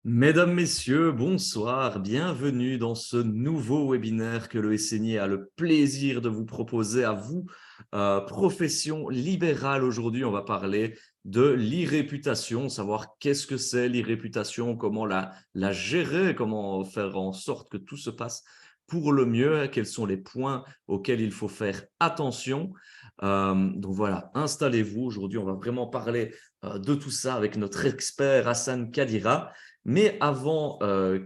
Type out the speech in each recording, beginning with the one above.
Mesdames, Messieurs, bonsoir, bienvenue dans ce nouveau webinaire que le SNI a le plaisir de vous proposer à vous, profession libérale. Aujourd'hui, on va parler de l'e-réputation, savoir qu'est-ce que c'est l'e-réputation, comment la gérer, comment faire en sorte que tout se passe pour le mieux, quels sont les points auxquels il faut faire attention. Donc voilà, installez-vous. Aujourd'hui, on va vraiment parler de tout ça avec notre expert Hassan Kadira. Mais avant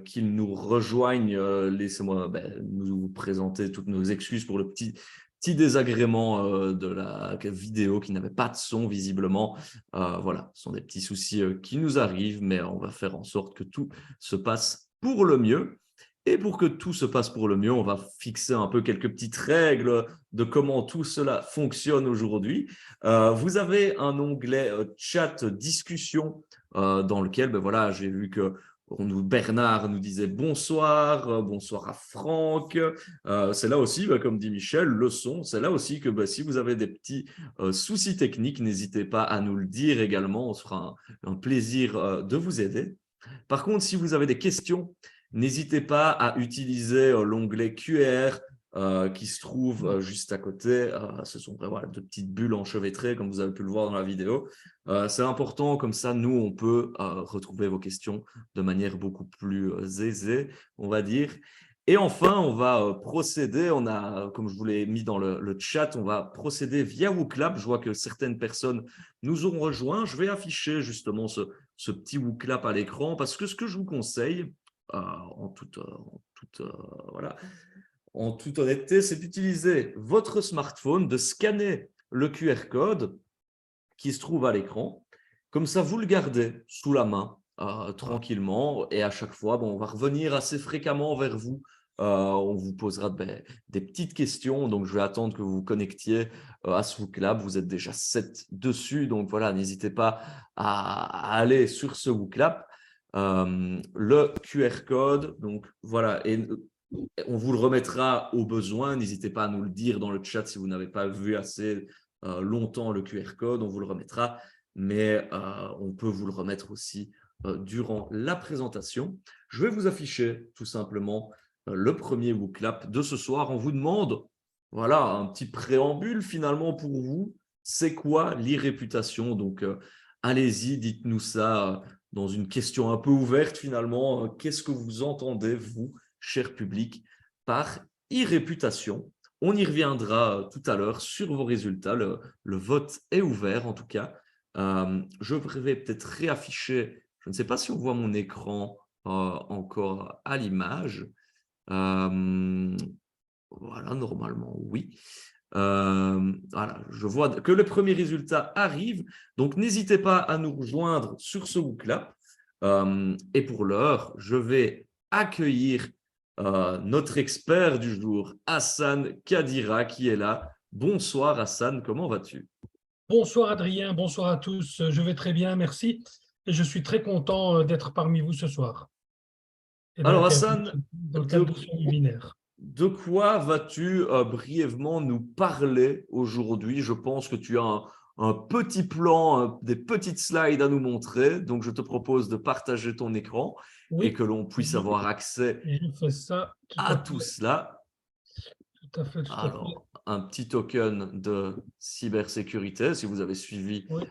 qu'il nous rejoigne, laissez-moi nous présenter toutes nos excuses pour le petit désagrément de la vidéo qui n'avait pas de son visiblement. Voilà, ce sont des petits soucis qui nous arrivent, mais on va faire en sorte que tout se passe pour le mieux. Et pour que tout se passe pour le mieux, on va fixer un peu quelques petites règles de comment tout cela fonctionne aujourd'hui. Vous avez un onglet chat discussion dans lequel, voilà, j'ai vu que Bernard nous disait bonsoir, bonsoir à Franck. C'est là aussi, comme dit Michel, le son. C'est là aussi que si vous avez des petits soucis techniques, n'hésitez pas à nous le dire également. On se fera un plaisir de vous aider. Par contre, si vous avez des questions, n'hésitez pas à utiliser l'onglet QR qui se trouve juste à côté. Ce sont voilà, deux petites bulles enchevêtrées, comme vous avez pu le voir dans la vidéo. C'est important, comme ça, nous, on peut retrouver vos questions de manière beaucoup plus aisée, on va dire. Et enfin, on va procéder, comme je vous l'ai mis dans le chat, on va procéder via WooClap. Je vois que certaines personnes nous ont rejoints. Je vais afficher justement ce petit WooClap à l'écran parce que ce que je vous conseille, voilà, en toute honnêteté, c'est d'utiliser votre smartphone, de scanner le QR code qui se trouve à l'écran. Comme ça, vous le gardez sous la main tranquillement et à chaque fois, on va revenir assez fréquemment vers vous. On vous posera des petites questions. Donc, je vais attendre que vous vous connectiez à ce WooClap. Vous êtes déjà 7 dessus. Donc, voilà, n'hésitez pas à aller sur ce WooClap. Le QR code, donc voilà, et on vous le remettra au besoin. N'hésitez pas à nous le dire dans le chat si vous n'avez pas vu assez longtemps le QR code, on vous le remettra, mais on peut vous le remettre aussi durant la présentation. Je vais vous afficher tout simplement le premier WooClap de ce soir. On vous demande, voilà, un petit préambule finalement pour vous. C'est quoi l'e-réputation? Donc, allez-y, dites-nous ça dans une question un peu ouverte finalement. Qu'est-ce que vous entendez, vous, cher public, par e-réputation? On y reviendra tout à l'heure sur vos résultats. Le vote est ouvert en tout cas. Je vais peut-être réafficher, je ne sais pas si on voit mon écran encore à l'image. Voilà, normalement, oui. Voilà, je vois que le premier résultat arrive. Donc, n'hésitez pas à nous rejoindre sur ce WooClap. Et pour l'heure, je vais accueillir notre expert du jour, Hassan Kadira, qui est là. Bonsoir Hassan, comment vas-tu? Bonsoir Adrien, bonsoir à tous. Je vais très bien, merci. Et je suis très content d'être parmi vous ce soir et Alors Hassan, dans le cadre de ce webinaire. de quoi vas-tu brièvement nous parler aujourd'hui? Je pense que tu as un petit plan, des petites slides à nous montrer. Donc, je te propose de partager ton écran et Oui, que l'on puisse avoir accès je fais ça à tout cela. tout à fait, tout à fait. Alors, un petit token de cybersécurité. Si vous avez suivi Oui.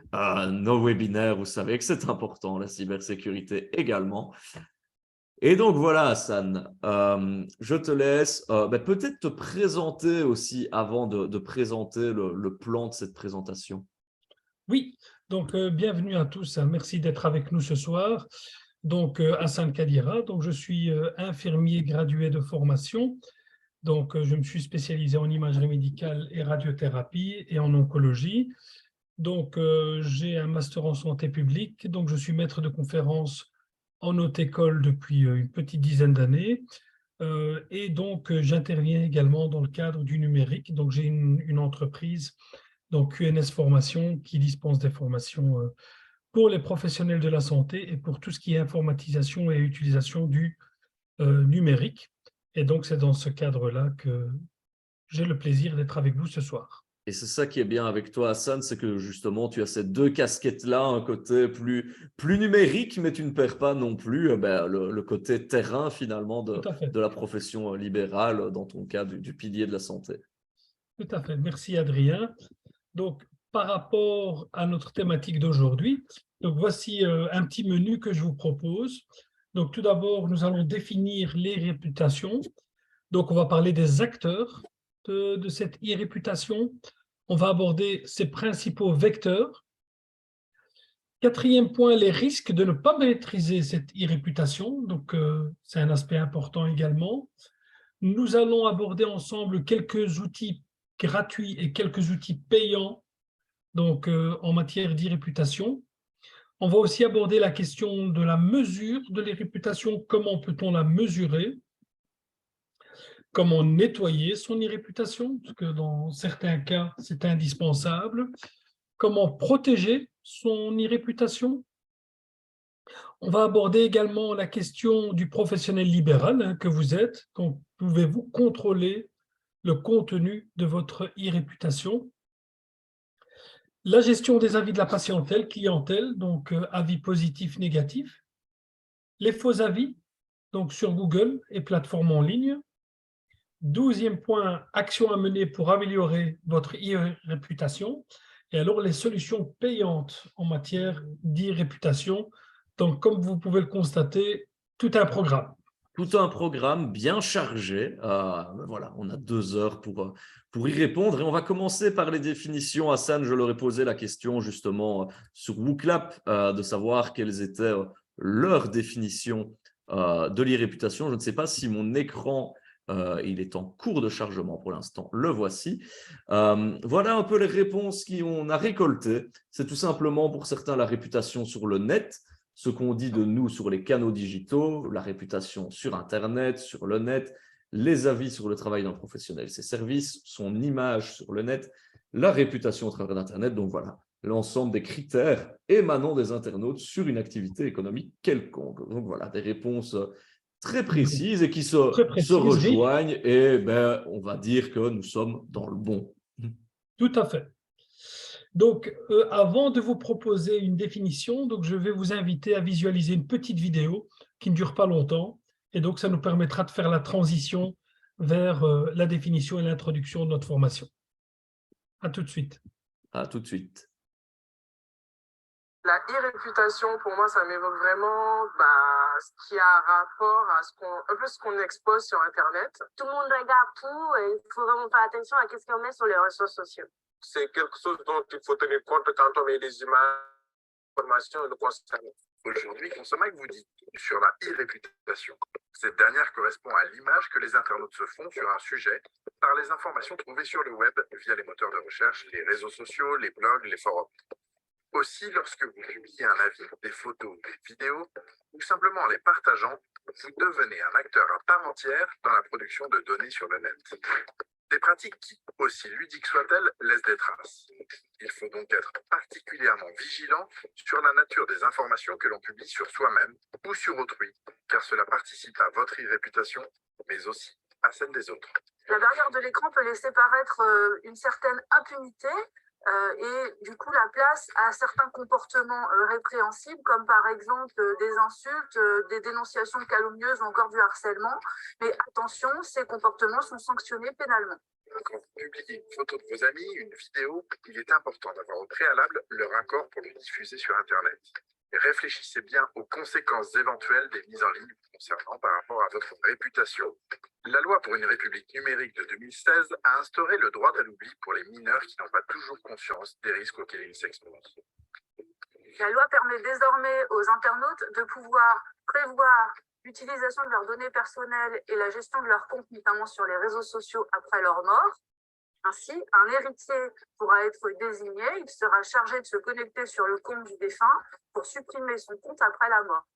nos webinaires, vous savez que c'est important, la cybersécurité également. Et donc voilà, Hassan, je te laisse peut-être te présenter aussi avant de présenter le plan de cette présentation. Oui, donc bienvenue à tous. Merci d'être avec nous ce soir. Donc, Hassan Kadira, donc je suis infirmier gradué de formation. Donc, je me suis spécialisé en imagerie médicale et radiothérapie et en oncologie. Donc, j'ai un master en santé publique. Donc, je suis maître de conférences en haute école depuis une petite dizaine d'années. Et donc, j'interviens également dans le cadre du numérique. Donc, j'ai une entreprise, donc QNS Formation, qui dispense des formations pour les professionnels de la santé et pour tout ce qui est informatisation et utilisation du numérique. Et donc, c'est dans ce cadre-là que j'ai le plaisir d'être avec vous ce soir. Et c'est ça qui est bien avec toi, Hassan, c'est que justement, tu as ces deux casquettes-là, un côté plus numérique, mais tu ne perds pas non plus le côté terrain finalement Tout à fait. de la profession libérale, dans ton cas du pilier de la santé. Tout à fait. Merci, Adrien. Donc, par rapport à notre thématique d'aujourd'hui, donc voici un petit menu que je vous propose. Donc, tout d'abord, nous allons définir les réputations. Donc, on va parler des acteurs de cette e-réputation. On va aborder ses principaux vecteurs. Quatrième point, les risques de ne pas maîtriser cette e-réputation. Donc, c'est un aspect important également. Nous allons aborder ensemble quelques outils gratuits et quelques outils payants donc, en matière d'e-réputation. On va aussi aborder la question de la mesure de l'e-réputation. Comment peut-on la mesurer? Comment nettoyer son e-réputation? Parce que dans certains cas, c'est indispensable. Comment protéger son e-réputation? On va aborder également la question du professionnel libéral que vous êtes. Donc, pouvez-vous contrôler le contenu de votre e-réputation? La gestion des avis de la clientèle, donc avis positifs, négatifs. Les faux avis, donc sur Google et plateformes en ligne. 12e point, action à mener pour améliorer votre e-réputation. Et alors, les solutions payantes en matière d'e-réputation. Donc, comme vous pouvez le constater, tout un programme. Tout un programme bien chargé. Voilà, on a 2 heures pour y répondre. Et on va commencer par les définitions. Hassan, je leur ai posé la question justement sur WooClap de savoir quelles étaient leurs définitions de l'e-réputation. Je ne sais pas si mon écran, il est en cours de chargement pour l'instant. Le voici. Voilà un peu les réponses qu'on a récoltées. C'est tout simplement pour certains la réputation sur le net, ce qu'on dit de nous sur les canaux digitaux, la réputation sur Internet, sur le net, les avis sur le travail d'un professionnel, ses services, son image sur le net, la réputation au travers d'Internet. Donc voilà, l'ensemble des critères émanant des internautes sur une activité économique quelconque. Donc voilà, des réponses très précises et qui Très se précise, oui, rejoignent et on va dire que nous sommes dans le bon. tout à fait. Donc, avant de vous proposer une définition, donc je vais vous inviter à visualiser une petite vidéo qui ne dure pas longtemps. Et donc, ça nous permettra de faire la transition vers la définition et l'introduction de notre formation. À tout de suite. À tout de suite. La e-réputation, pour moi, ça m'évoque vraiment ce qui a rapport à un peu ce qu'on expose sur Internet. Tout le monde regarde tout et il faut vraiment faire attention à ce qu'on met sur les réseaux sociaux. C'est quelque chose dont il faut tenir compte quand on met des images, informations nous concernant. Aujourd'hui, Consomac vous dit sur la e-réputation. Cette dernière correspond à l'image que les internautes se font sur un sujet par les informations trouvées sur le web via les moteurs de recherche, les réseaux sociaux, les blogs, les forums. Aussi, lorsque vous publiez un avis, des photos, des vidéos, ou simplement en les partageant, vous devenez un acteur à part entière dans la production de données sur le net. Des pratiques qui, aussi ludiques soient-elles, laissent des traces. Il faut donc être particulièrement vigilant sur la nature des informations que l'on publie sur soi-même ou sur autrui, car cela participe à votre e-réputation, mais aussi à celle des autres. La barrière de l'écran peut laisser paraître une certaine impunité et du coup la place à certains comportements répréhensibles, comme par exemple des insultes, des dénonciations calomnieuses ou encore du harcèlement. Mais attention, ces comportements sont sanctionnés pénalement. Quand vous publiez une photo de vos amis, une vidéo, il est important d'avoir au préalable leur accord pour le diffuser sur Internet. Et réfléchissez bien aux conséquences éventuelles des mises en ligne concernant par rapport à votre réputation. La loi pour une république numérique de 2016 a instauré le droit à l'oubli pour les mineurs qui n'ont pas toujours conscience des risques auxquels ils s'exposent. La loi permet désormais aux internautes de pouvoir prévoir l'utilisation de leurs données personnelles et la gestion de leurs comptes, notamment sur les réseaux sociaux après leur mort. Ainsi, un héritier pourra être désigné, il sera chargé de se connecter sur le compte du défunt pour supprimer son compte après la mort.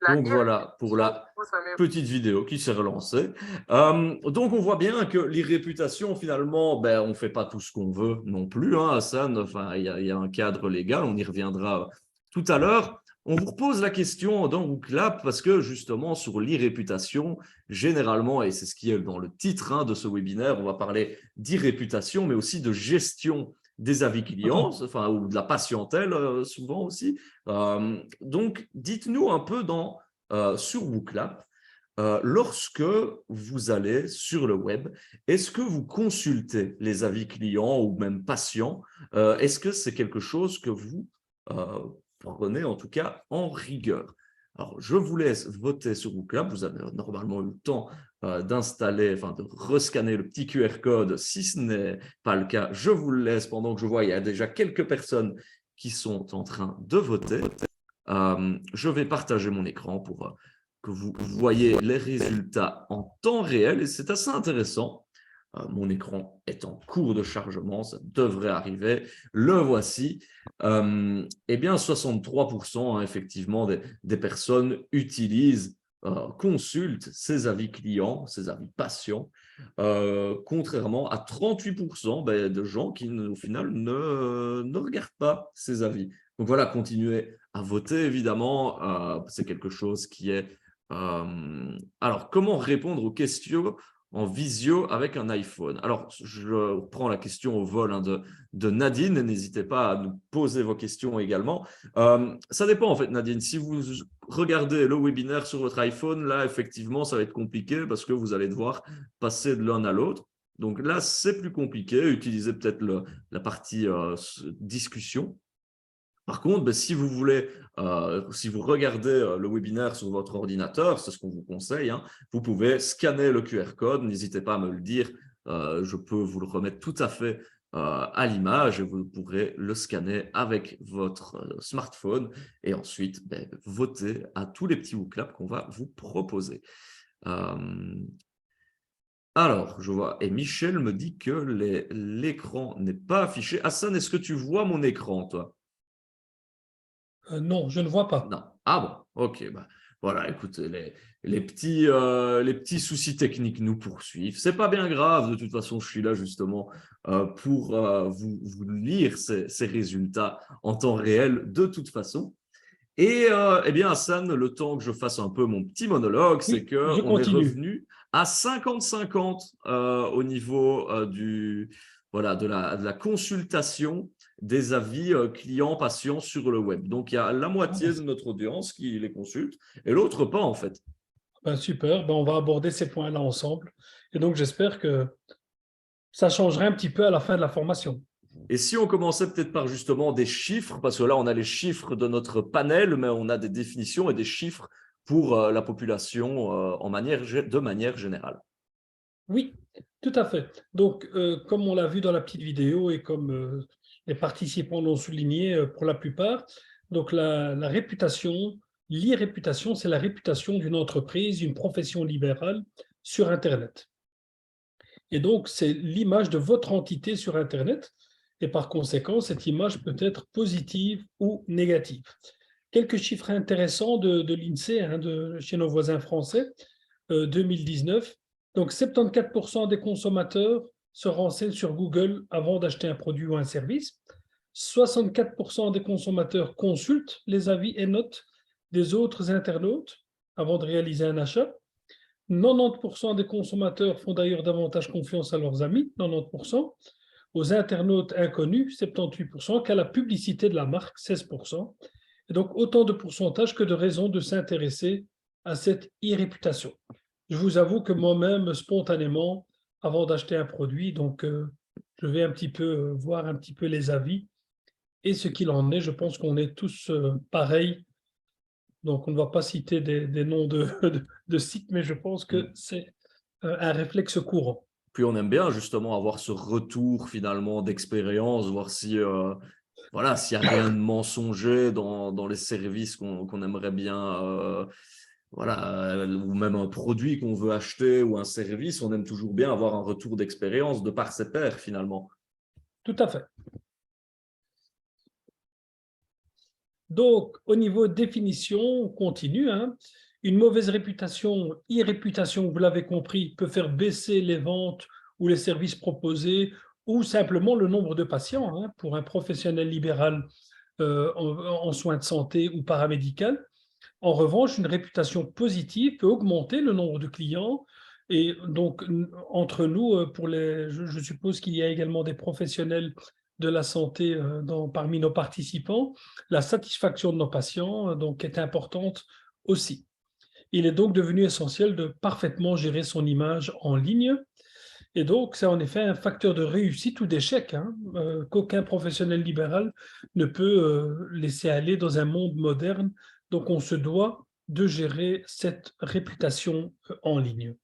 Donc voilà pour la petite vidéo qui s'est relancée. Donc on voit bien que l'e-réputation, finalement, on ne fait pas tout ce qu'on veut non plus, hein, Hassan. Enfin, il y a un cadre légal, on y reviendra tout à l'heure. on vous repose la question dans WooClap parce que justement sur l'e-réputation, généralement, et c'est ce qui est dans le titre de ce webinaire, on va parler d'e-réputation, mais aussi de gestion des avis clients, enfin, ou de la patientèle souvent aussi. Donc, dites-nous un peu sur WooClap, lorsque vous allez sur le web, est-ce que vous consultez les avis clients ou même patients? Est-ce que c'est quelque chose que vous prenez en tout cas en rigueur? Alors, je vous laisse voter sur WooClap. Vous avez normalement eu le temps d'installer, enfin de rescanner le petit QR code. Si ce n'est pas le cas, je vous le laisse pendant que je vois, il y a déjà quelques personnes qui sont en train de voter. Je vais partager mon écran pour que vous voyez les résultats en temps réel et c'est assez intéressant. Mon écran est en cours de chargement, ça devrait arriver. Le voici. Eh bien, 63% effectivement des personnes utilisent, consultent ces avis clients, ces avis patients, contrairement à 38% de gens qui, au final, ne regardent pas ces avis. Donc voilà, continuez à voter, évidemment. C'est quelque chose qui est… alors, comment répondre aux questions en visio avec un iPhone? Alors, je prends la question au vol de Nadine. N'hésitez pas à nous poser vos questions également. Ça dépend, en fait, Nadine. Si vous regardez le webinaire sur votre iPhone, là, effectivement, ça va être compliqué parce que vous allez devoir passer de l'un à l'autre. Donc là, c'est plus compliqué. Utilisez peut-être la partie discussion. Par contre, si vous voulez, si vous regardez le webinaire sur votre ordinateur, c'est ce qu'on vous conseille, vous pouvez scanner le QR code, n'hésitez pas à me le dire, je peux vous le remettre tout à fait à l'image et vous pourrez le scanner avec votre smartphone et ensuite voter à tous les petits WooClap qu'on va vous proposer. Alors, je vois, et Michel me dit que l'écran n'est pas affiché. Hassan, est-ce que tu vois mon écran, toi? Non, je ne vois pas. Non. Ah bon, ok. Voilà, écoutez, les petits soucis techniques nous poursuivent. C'est pas bien grave, de toute façon, je suis là justement pour vous lire ces résultats en temps réel de toute façon. Et eh bien, Hassan, le temps que je fasse un peu mon petit monologue, c'est Oui, je qu'on est continue. revenu à 50-50 au niveau voilà, de la consultation des avis clients-patients sur le web. Donc, il y a la moitié de notre audience qui les consulte et l'autre pas, en fait. Super, on va aborder ces points-là ensemble. Et donc, j'espère que ça changera un petit peu à la fin de la formation. Et si on commençait peut-être par justement des chiffres, parce que là, on a les chiffres de notre panel, mais on a des définitions et des chiffres pour la population de manière générale. Oui, tout à fait. Donc, comme on l'a vu dans la petite vidéo et comme les participants l'ont souligné pour la plupart, donc la réputation, l'e-réputation, c'est la réputation d'une entreprise, d'une profession libérale sur Internet. Et donc, c'est l'image de votre entité sur Internet. Et par conséquent, cette image peut être positive ou négative. Quelques chiffres intéressants de l'INSEE, chez nos voisins français, 2019. Donc, 74% des consommateurs se renseignent sur Google avant d'acheter un produit ou un service. 64% des consommateurs consultent les avis et notes des autres internautes avant de réaliser un achat. 90% des consommateurs font d'ailleurs davantage confiance à leurs amis, 90%, aux internautes inconnus, 78%, qu'à la publicité de la marque, 16%. Et donc, autant de pourcentages que de raisons de s'intéresser à cette e-réputation. Je vous avoue que moi-même, spontanément, avant d'acheter un produit, donc je vais un petit peu voir un petit peu les avis et ce qu'il en est. Je pense qu'on est tous pareils. Donc, on ne va pas citer des noms de sites, mais je pense que c'est un réflexe courant. Puis on aime bien justement avoir ce retour finalement d'expérience, voir si voilà, s'il n'y a rien de mensonger dans les services qu'on aimerait bien, voilà, ou même un produit qu'on veut acheter ou un service, on aime toujours bien avoir un retour d'expérience de par ses pairs finalement. Tout à fait. Donc, au niveau définition, on continue. Une mauvaise réputation, e-réputation, vous l'avez compris, peut faire baisser les ventes ou les services proposés ou simplement le nombre de patients. Pour un professionnel libéral, en soins de santé ou paramédical. En revanche, une réputation positive peut augmenter le nombre de clients. Et donc, entre nous, je suppose qu'il y a également des professionnels de la santé parmi nos participants. La satisfaction de nos patients donc, est importante aussi. Il est donc devenu essentiel de parfaitement gérer son image en ligne. Et donc, c'est en effet un facteur de réussite ou d'échec qu'aucun professionnel libéral ne peut laisser aller dans un monde moderne. Donc, on se doit de gérer cette réputation en ligne.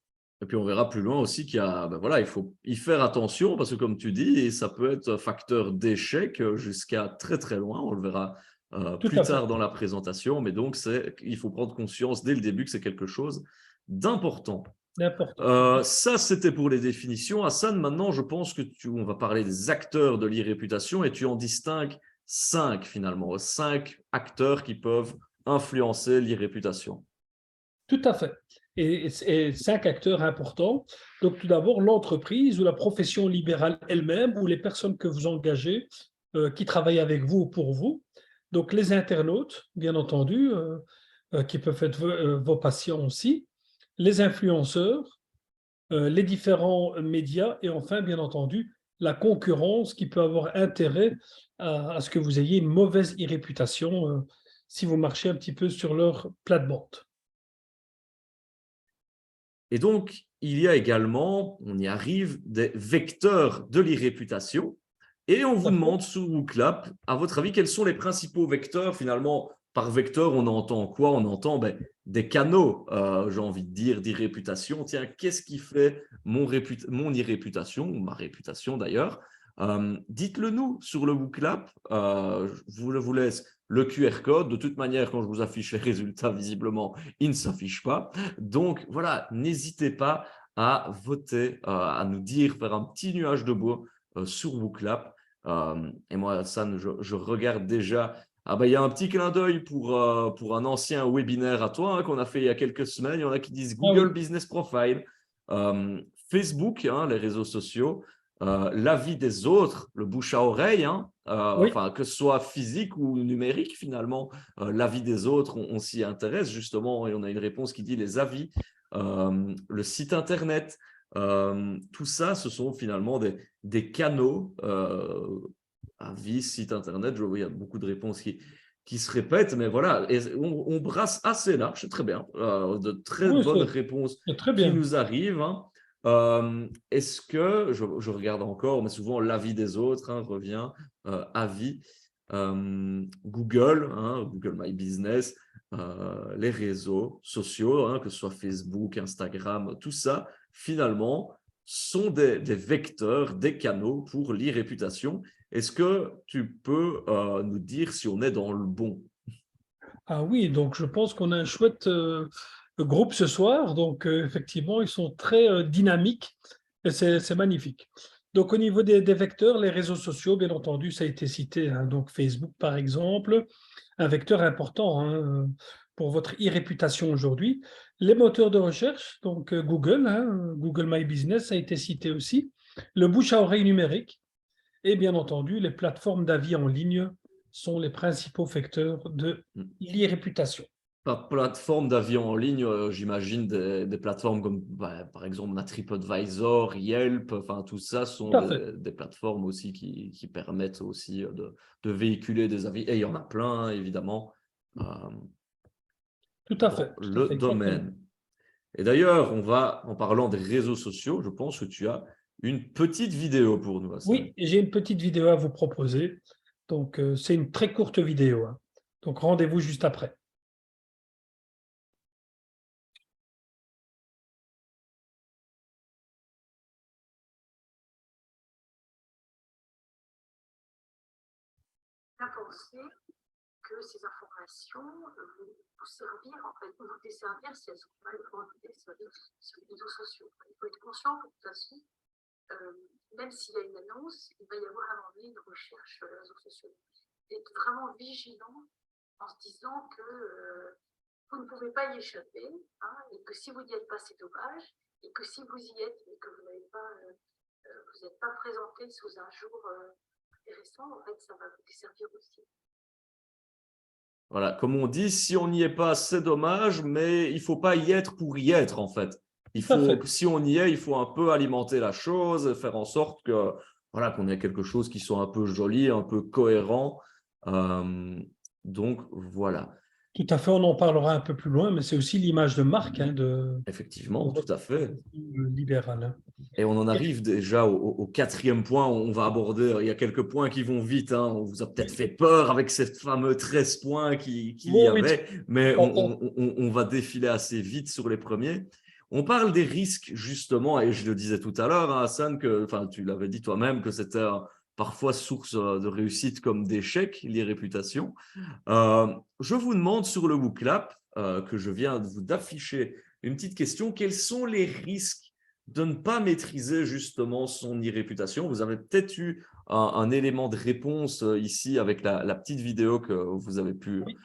Et puis on verra plus loin aussi qu'il y a, ben voilà, il faut y faire attention parce que comme tu dis, ça peut être un facteur d'échec jusqu'à très très loin. On le verra Tout plus à fait. tard dans la présentation, mais donc il faut prendre conscience dès le début que c'est quelque chose d'important. Important. Ça, c'était pour les définitions. Hassan, maintenant, je pense que on va parler des acteurs de l'e-réputation et tu en distingues 5 finalement, 5 acteurs qui peuvent influencer l'e-réputation. Tout à fait. Et 5 acteurs importants. Donc, tout d'abord, l'entreprise ou la profession libérale elle-même ou les personnes que vous engagez qui travaillent avec vous ou pour vous. Donc, les internautes, bien entendu, qui peuvent être vos patients aussi. Les influenceurs, les différents médias et enfin, bien entendu, la concurrence qui peut avoir intérêt à ce que vous ayez une mauvaise réputation si vous marchez un petit peu sur leur plate-bande. Et donc, il y a également, on y arrive, des vecteurs de l'e-réputation. Et on vous demande sous WooClap, à votre avis, quels sont les principaux vecteurs? Finalement, par vecteur, on entend quoi? On entend des canaux, j'ai envie de dire, d'e-réputation. Tiens, qu'est-ce qui fait mon e-réputation, ou ma réputation d'ailleurs? Dites-le nous sur le WooClap. Je vous laisse le QR code. De toute manière, quand je vous affiche les résultats, visiblement, il ne s'affiche pas. Donc, voilà, n'hésitez pas à voter, à nous dire, faire un petit nuage de bois sur WooClap. Et moi, Hassan, je regarde déjà. Ah ben, il y a un petit clin d'œil pour un ancien webinaire à toi qu'on a fait il y a quelques semaines. Il y en a qui disent Google Business Profile, Facebook, les réseaux sociaux, l'avis des autres, le bouche à oreille, Oui. enfin, que ce soit physique ou numérique finalement, l'avis des autres, on s'y intéresse justement et on a une réponse qui dit les avis, le site internet, tout ça, ce sont finalement des canaux, avis, site internet. Je vois, il y a beaucoup de réponses qui se répètent, mais voilà, et on brasse assez large, c'est très bien, de très Oui, bonnes réponses c'est très qui bien. nous arrivent. Est-ce que, je regarde encore, mais souvent l'avis des autres revient, avis, Google, Google My Business, les réseaux sociaux, que ce soit Facebook, Instagram, tout ça, finalement, sont des vecteurs, des canaux pour l'e-réputation. Est-ce que tu peux nous dire si on est dans le bon? Ah oui, donc je pense qu'on a un chouette groupe ce soir. Donc, effectivement, ils sont très dynamiques et c'est magnifique. Donc, au niveau des vecteurs, les réseaux sociaux, bien entendu, ça a été cité. Donc, Facebook, par exemple, un vecteur important pour votre e-réputation aujourd'hui. Les moteurs de recherche, donc Google, Google My Business, ça a été cité aussi. Le bouche à oreille numérique et, bien entendu, les plateformes d'avis en ligne sont les principaux facteurs de l'e-réputation. Par plateforme d'avion en ligne, j'imagine des plateformes comme par exemple TripAdvisor, Yelp, enfin tout ça sont Tout à fait. des plateformes aussi qui permettent aussi de véhiculer des avis. Et il y en a plein, évidemment, Tout à dans fait. Tout à le fait, exactement. domaine. Et d'ailleurs, en parlant des réseaux sociaux, je pense que tu as une petite vidéo pour nous, Hassan. Oui, j'ai une petite vidéo à vous proposer. Donc, c'est une très courte vidéo. Donc, rendez-vous juste après. Bien penser que ces informations vont vous servir, en fait, vont vous desservir si elles sont mal formulées sur les réseaux sociaux. Il faut être conscient que de toute façon, même s'il y a une annonce, il va y avoir à un moment donné une recherche sur les réseaux sociaux. Et être vraiment vigilant en se disant que vous ne pouvez pas y échapper, et que si vous n'y êtes pas, c'est dommage, et que si vous y êtes, mais que vous n'êtes pas présenté sous un jour intéressant, en fait, ça va vous desservir aussi. Voilà, comme on dit, si on n'y est pas, c'est dommage, mais il ne faut pas y être pour y être, en fait. Tout à fait. Si on y est, il faut un peu alimenter la chose et faire en sorte que, voilà, qu'on ait quelque chose qui soit un peu joli, un peu cohérent. Donc, voilà. Tout à fait, on en parlera un peu plus loin, mais c'est aussi l'image de marque de Effectivement, tout votre à fait. libéral. Hein. Et on en arrive déjà au quatrième point. On va aborder, il y a quelques points qui vont vite. Hein. On vous a peut-être fait peur avec ces fameux 13 points qu'il y Oui, avait, mais content. on va défiler assez vite sur les premiers. On parle des risques, justement, et je le disais tout à l'heure, hein, Hassan, tu l'avais dit toi-même, que c'était parfois source de réussite comme d'échec, les réputations. Je vous demande sur le WooClap, que je viens d'afficher une petite question, quels sont les risques de ne pas maîtriser justement son e-réputation? Vous avez peut-être eu un élément de réponse ici avec la petite vidéo que vous avez pu Oui.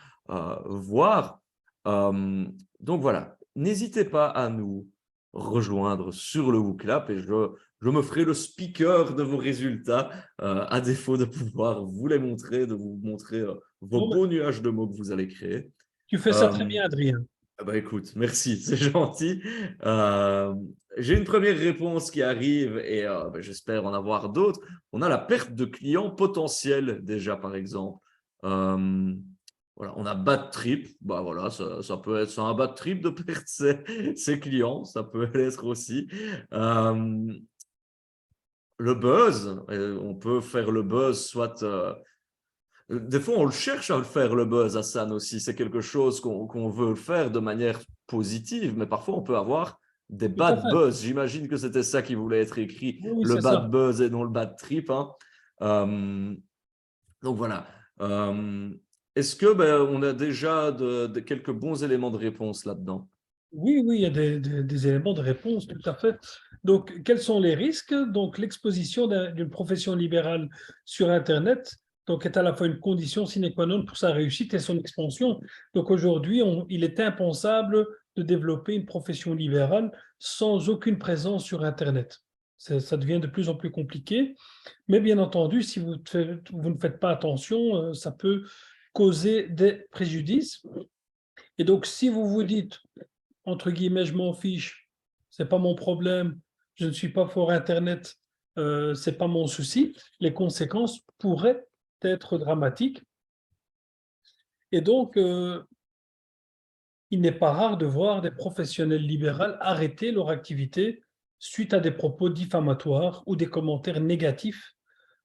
voir. Donc voilà, n'hésitez pas à nous rejoindre sur le WooClap et je me ferai le speaker de vos résultats à défaut de pouvoir vous les montrer, de vous montrer vos Bon, ben, beaux nuages de mots que vous allez créer. tu fais ça très bien, Adrien. Écoute, merci, c'est gentil. J'ai une première réponse qui arrive et j'espère en avoir d'autres. On a la perte de clients potentiels déjà, par exemple. Voilà, on a bad trip. Voilà, ça peut être un bad trip de perdre ses clients, ça peut l'être aussi. Le buzz, on peut faire le buzz soit… des fois, on le cherche à le faire, le buzz, Hassan, aussi. C'est quelque chose qu'on veut faire de manière positive, mais parfois, on peut avoir des Tout à bad fait. buzz. J'imagine que c'était ça qui voulait être écrit, Oui, le c'est bad ça. buzz et non le bad trip. Hein. Donc, voilà. Est-ce que on a déjà quelques bons éléments de réponse là-dedans? Oui, oui, il y a des éléments de réponse, tout à fait. Donc, quels sont les risques? Donc, l'exposition d'une profession libérale sur Internet donc, est à la fois une condition sine qua non pour sa réussite et son expansion. Donc, aujourd'hui, il est impensable de développer une profession libérale sans aucune présence sur Internet. Ça devient de plus en plus compliqué. Mais bien entendu, si vous ne faites pas attention, ça peut causer des préjudices. Et donc, si vous vous dites, entre guillemets, je m'en fiche, c'est pas mon problème, je ne suis pas fort Internet, c'est pas mon souci, les conséquences pourraient être dramatiques. Et donc, il n'est pas rare de voir des professionnels libéraux arrêter leur activité suite à des propos diffamatoires ou des commentaires négatifs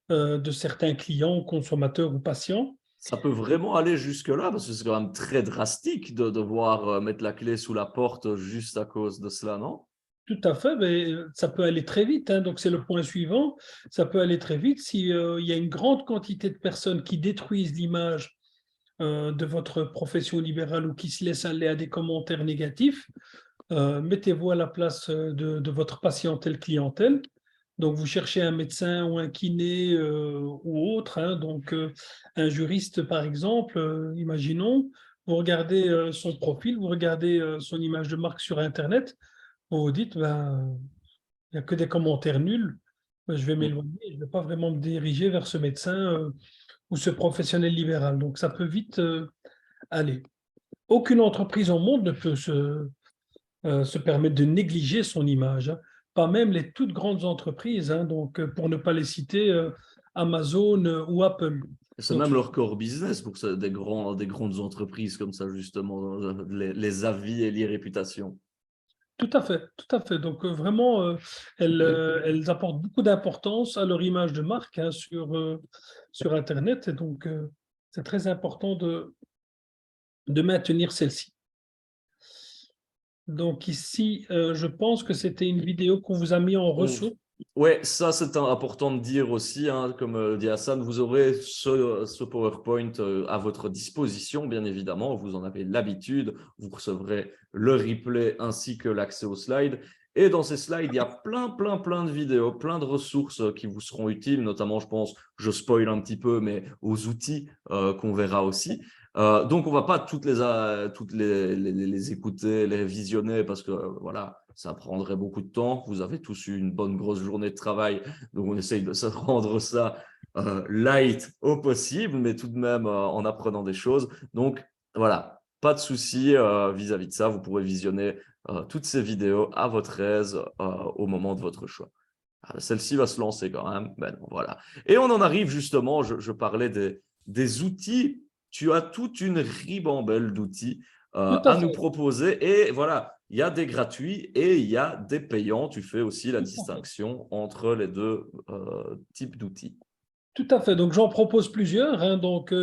de certains clients, consommateurs ou patients. Ça peut vraiment aller jusque-là, parce que c'est quand même très drastique de devoir mettre la clé sous la porte juste à cause de cela, non? Tout à fait, mais ça peut aller très vite. Hein, donc, c'est le point suivant. Ça peut aller très vite si il y a une grande quantité de personnes qui détruisent l'image de votre profession libérale ou qui se laissent aller à des commentaires négatifs. Mettez-vous à la place de votre patientèle clientèle. Donc, vous cherchez un médecin ou un kiné ou autre. Hein, donc, un juriste, par exemple, imaginons, vous regardez son profil, vous regardez son image de marque sur Internet. Vous vous dites, ben, il n'y a que des commentaires nuls, ben, je vais m'éloigner, je ne vais pas vraiment me diriger vers ce médecin ou ce professionnel libéral. Donc, ça peut vite aller. Aucune entreprise au monde ne peut se permettre de négliger son image, hein. Pas même les toutes grandes entreprises, hein, donc, pour ne pas les citer, Amazon ou Apple. C'est Donc, même leur core business pour des grandes entreprises comme ça, justement, les avis et les réputations. tout à fait, tout à fait. Donc, vraiment, elles apportent beaucoup d'importance à leur image de marque hein, sur Internet. Et donc, c'est très important de maintenir celle-ci. Donc, ici, je pense que c'était une vidéo qu'on vous a mis en ressources. Oui, ça c'est important de dire aussi, hein, comme dit Hassan, vous aurez ce PowerPoint à votre disposition, bien évidemment, vous en avez l'habitude, vous recevrez le replay ainsi que l'accès aux slides. Et dans ces slides, il y a plein de vidéos, plein de ressources qui vous seront utiles, notamment, je pense, je spoil un petit peu, mais aux outils qu'on verra aussi. Donc, on ne va pas toutes les écouter, les visionner parce que voilà, ça prendrait beaucoup de temps. Vous avez tous eu une bonne grosse journée de travail, donc on essaye de se rendre ça light au possible, mais tout de même en apprenant des choses. Donc, Voilà, pas de souci vis-à-vis de ça. Vous pourrez visionner toutes ces vidéos à votre aise au moment de votre choix. Celle-ci va se lancer quand même. Ben non, voilà. Et on en arrive justement, je parlais des outils. Tu as toute une ribambelle d'outils Tout à à nous fait. proposer. Et voilà, il y a des gratuits et il y a des payants. Tu fais aussi la distinction entre les deux types d'outils. Tout à fait. Donc, j'en propose plusieurs, hein. Donc,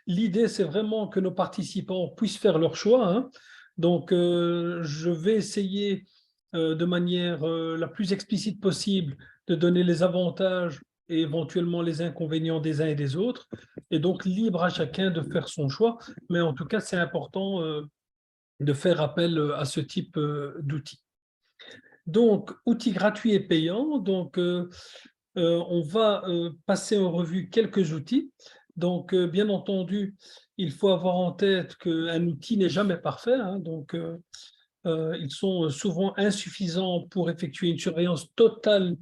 l'idée, c'est vraiment que nos participants puissent faire leur choix, hein. Donc, je vais essayer de manière la plus explicite possible de donner les avantages et éventuellement les inconvénients des uns et des autres. Et donc, libre à chacun de faire son choix. Mais en tout cas, c'est important de faire appel à ce type d'outils. Donc, outils gratuits et payants. Donc, on va passer en revue quelques outils. Donc, bien entendu, il faut avoir en tête qu'un outil n'est jamais parfait, hein. Donc, ils sont souvent insuffisants pour effectuer une surveillance totale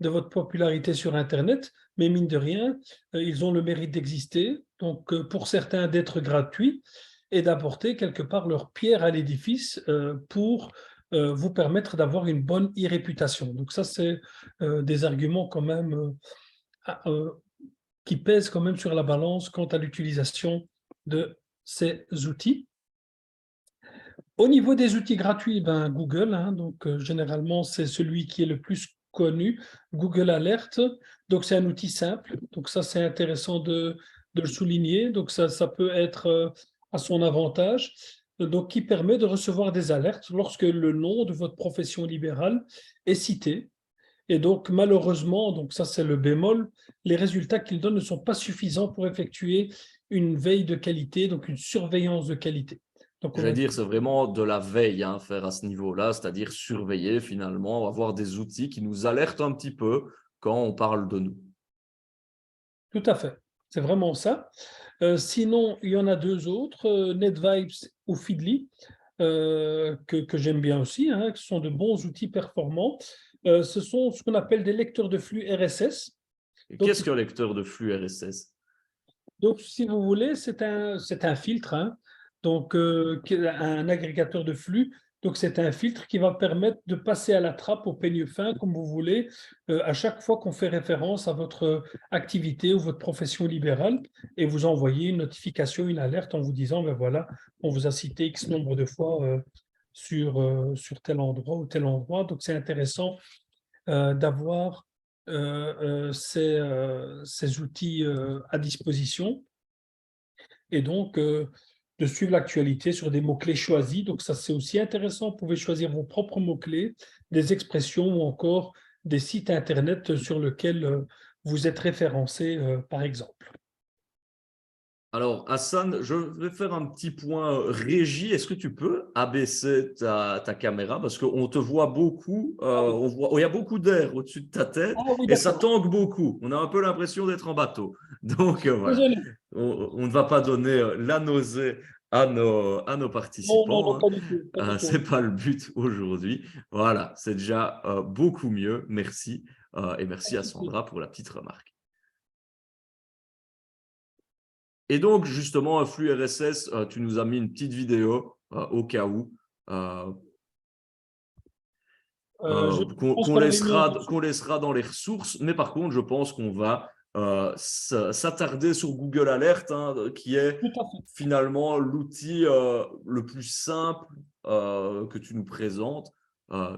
de votre popularité sur Internet, mais mine de rien, ils ont le mérite d'exister, donc pour certains d'être gratuits et d'apporter quelque part leur pierre à l'édifice pour vous permettre d'avoir une bonne e-réputation. Donc ça, c'est des arguments quand même qui pèsent quand même sur la balance quant à l'utilisation de ces outils. Au niveau des outils gratuits, ben, Google, hein, donc généralement c'est celui qui est le plus connu, Google Alert. Donc c'est un outil simple, donc ça c'est intéressant de le souligner. Donc ça peut être à son avantage, donc qui permet de recevoir des alertes lorsque le nom de votre profession libérale est cité. Et donc malheureusement, donc ça c'est le bémol, les résultats qu'il donne ne sont pas suffisants pour effectuer une veille de qualité, donc une surveillance de qualité. Donc, Je vais dire, c'est vraiment de la veille hein, faire à ce niveau-là, c'est-à-dire surveiller finalement, avoir des outils qui nous alertent un petit peu quand on parle de nous. tout à fait, c'est vraiment ça. Sinon, il y en a deux autres, NetVibes ou Feedly, que j'aime bien aussi, hein, qui sont de bons outils performants. Ce sont ce qu'on appelle des lecteurs de flux RSS. Donc, Qu'est-ce qu'un lecteur de flux RSS? Donc, si vous voulez, c'est un filtre, hein, donc un agrégateur de flux. Donc, c'est un filtre qui va permettre de passer à la trappe, au peigne fin, comme vous voulez, à chaque fois qu'on fait référence à votre activité ou votre profession libérale, et vous envoyer une notification, une alerte en vous disant, ben voilà, on vous a cité X nombre de fois sur tel endroit ou tel endroit. Donc, c'est intéressant d'avoir ces outils à disposition et donc de suivre l'actualité sur des mots-clés choisis. Donc ça, c'est aussi intéressant. Vous pouvez choisir vos propres mots-clés, des expressions ou encore des sites Internet sur lesquels vous êtes référencé, par exemple. Alors, Hassan, je vais faire un petit point régie. Est-ce que tu peux abaisser ta caméra? Parce qu'on te voit beaucoup, il y a beaucoup d'air au-dessus de ta tête Ah oui, et ça d'accord. tangue beaucoup. On a un peu l'impression d'être en bateau. Donc, voilà, Désolé. on ne va pas donner la nausée à nos Non, non, participants. non, pas du tout. Pas du Ce tout. n'est pas le but aujourd'hui. Voilà, c'est déjà beaucoup mieux. Merci. Et Pas merci de à souci. Sandra pour la petite remarque. Et donc, justement, un flux RSS, tu nous as mis une petite vidéo au cas où Je pense qu'on qu'on l'avait mis en dessous. laissera dans les ressources. Mais par contre, je pense qu'on va s'attarder sur Google Alert, hein, qui est Tout à fait. finalement l'outil le plus simple que tu nous présentes,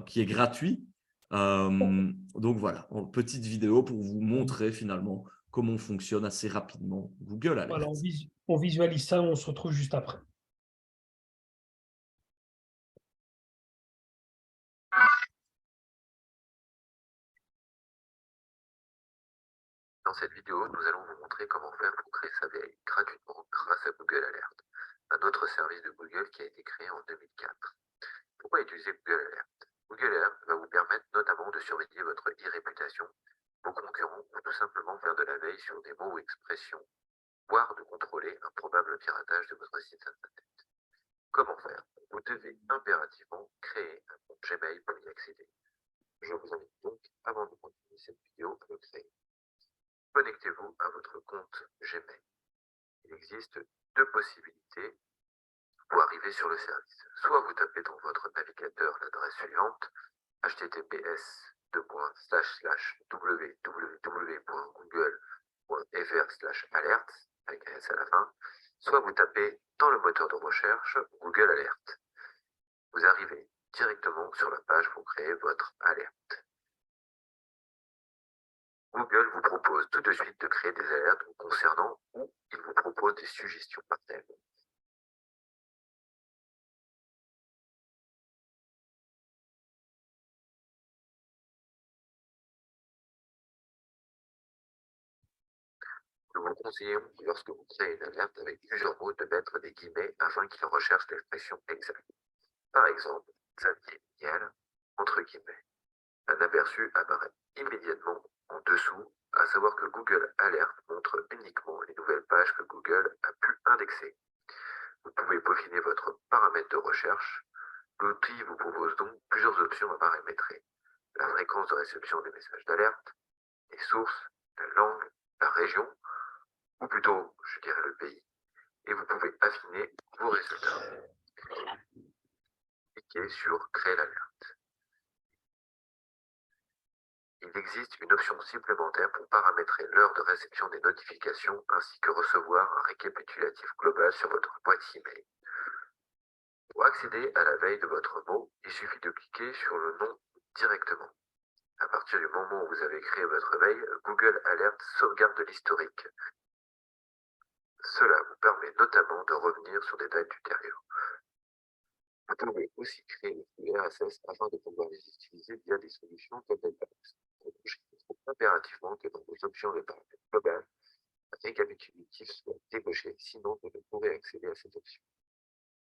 qui est gratuit. Donc voilà, une petite vidéo pour vous montrer finalement comment fonctionne assez rapidement Google Alert. Voilà, on visualise ça, on se retrouve juste après. Dans cette vidéo, nous allons vous montrer comment faire pour créer sa veille gratuitement grâce à Google Alert, un autre service de Google qui a été créé en 2004. Pourquoi utiliser Google Alert? Google Alert va vous permettre notamment de surveiller votre e-réputation, vos concurrents ou tout simplement faire de la veille sur des mots ou expressions, voire de contrôler un probable piratage de votre site internet. Comment faire? Vous devez impérativement créer un compte Gmail pour y accéder. Je vous invite donc, avant de continuer cette vidéo, à le créer. Connectez-vous à votre compte Gmail. Il existe deux possibilités arrivez sur le service. Soit vous tapez dans votre navigateur l'adresse suivante, https://www.google.fr/alert, avec un S à la fin, soit vous tapez dans le moteur de recherche Google Alert. Vous arrivez directement sur la page pour créer votre alerte. Google vous propose tout de suite de créer des alertes vous concernant ou il vous propose des suggestions par thème. Nous vous conseillons, lorsque vous créez une alerte avec plusieurs mots, de mettre des guillemets afin qu'il recherche l'expression exacte. Par exemple, Xavier Niel, entre guillemets. Un aperçu apparaît immédiatement en dessous, à savoir que Google Alert montre uniquement les nouvelles pages que Google a pu indexer. Vous pouvez peaufiner votre paramètre de recherche. L'outil vous propose donc plusieurs options à paramétrer. La fréquence de réception des messages d'alerte, les sources, la langue, la région, ou plutôt, je dirais le pays, et vous pouvez affiner vos résultats. Cliquez sur « Créer l'alerte ». Il existe une option supplémentaire pour paramétrer l'heure de réception des notifications ainsi que recevoir un récapitulatif global sur votre boîte email. Pour accéder à la veille de votre mot, il suffit de cliquer sur le nom directement. À partir du moment où vous avez créé votre veille, Google Alert sauvegarde de l'historique. Cela vous permet notamment de revenir sur des dates ultérieures. Vous pouvez aussi créer des flux RSS afin de pouvoir les utiliser via des solutions comme Databox. Il faut impérativement que dans vos options de paramètres globales, un récapitulatif soit débauché, sinon vous ne pourrez accéder à cette option.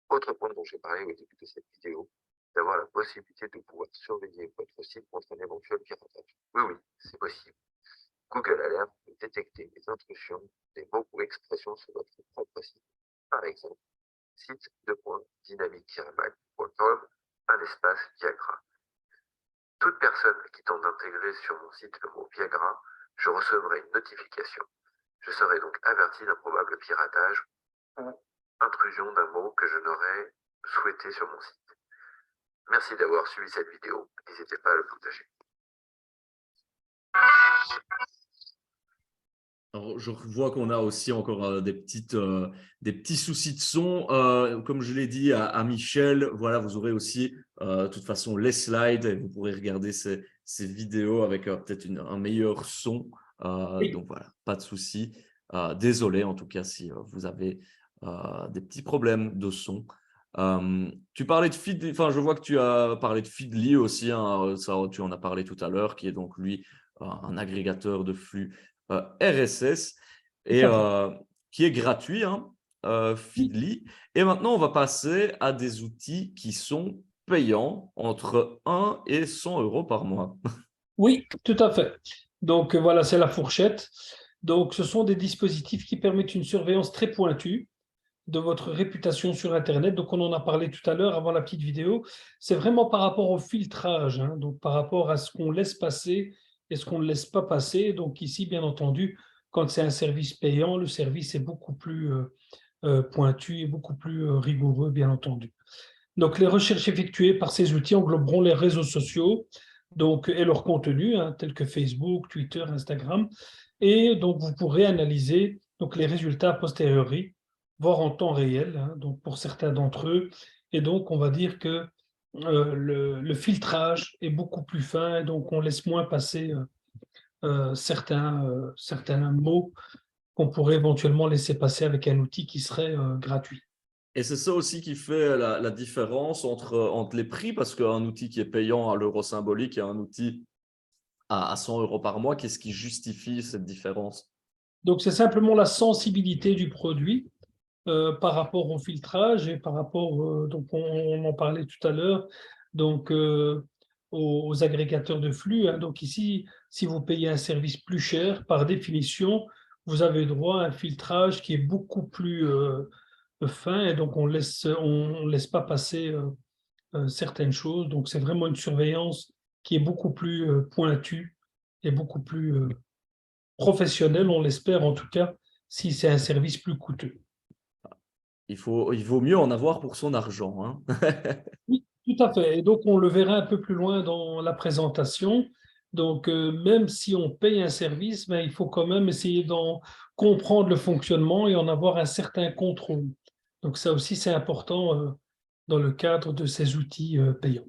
Autre point dont j'ai parlé au début de cette vidéo, d'avoir la possibilité de pouvoir surveiller votre site contre un éventuel piratage. Oui, c'est possible. Google Alert peut détecter les intrusions des mots ou expressions sur votre propre site. Par exemple, site.dynamic-mac.com, un espace Viagra. Toute personne qui tente d'intégrer sur mon site le mot Viagra, je recevrai une notification. Je serai donc averti d'un probable piratage ou intrusion d'un mot que je n'aurais souhaité sur mon site. Merci d'avoir suivi cette vidéo. N'hésitez pas à le partager. Alors, je vois qu'on a aussi encore des petits soucis de son. Comme je l'ai dit à Michel, voilà, vous aurez aussi de toute façon les slides et vous pourrez regarder ces vidéos avec peut-être un meilleur son. Oui. Donc voilà, pas de souci. Désolé en tout cas si vous avez des petits problèmes de son. Tu parlais de Feedly, enfin je vois que tu as parlé de Feedly aussi, hein, ça, tu en as parlé tout à l'heure, qui est donc lui un agrégateur de flux RSS et qui est gratuit, hein, Feedly. Et maintenant, on va passer à des outils qui sont payants entre 1 et 100 € par mois. Oui, tout à fait. Donc voilà, c'est la fourchette. Donc ce sont des dispositifs qui permettent une surveillance très pointue de votre réputation sur Internet. Donc on en a parlé tout à l'heure avant la petite vidéo. C'est vraiment par rapport au filtrage, hein, donc par rapport à ce qu'on laisse passer et ce qu'on ne laisse pas passer. Donc ici, bien entendu, quand c'est un service payant, le service est beaucoup plus pointu et beaucoup plus rigoureux, bien entendu. Donc les recherches effectuées par ces outils engloberont les réseaux sociaux donc, et leur contenu, hein, tels que Facebook, Twitter, Instagram. Et donc vous pourrez analyser donc, les résultats a posteriori, voire en temps réel, hein, donc pour certains d'entre eux. Et donc, on va dire que le filtrage est beaucoup plus fin, et donc on laisse moins passer certains mots qu'on pourrait éventuellement laisser passer avec un outil qui serait gratuit. Et c'est ça aussi qui fait la différence entre les prix, parce qu'un outil qui est payant à l'euro symbolique et un outil à 100 € par mois, qu'est-ce qui justifie cette différence? Donc, c'est simplement la sensibilité du produit par rapport au filtrage et par rapport, donc on en parlait tout à l'heure, donc aux agrégateurs de flux, hein. Donc ici, si vous payez un service plus cher, par définition, vous avez droit à un filtrage qui est beaucoup plus fin et donc on laisse pas passer certaines choses. Donc c'est vraiment une surveillance qui est beaucoup plus pointue et beaucoup plus professionnelle, on l'espère en tout cas, si c'est un service plus coûteux. Il vaut mieux en avoir pour son argent, hein. Oui, tout à fait. Et donc, on le verra un peu plus loin dans la présentation. Donc, même si on paye un service, ben, il faut quand même essayer d'en comprendre le fonctionnement et en avoir un certain contrôle. Donc, ça aussi, c'est important dans le cadre de ces outils payants.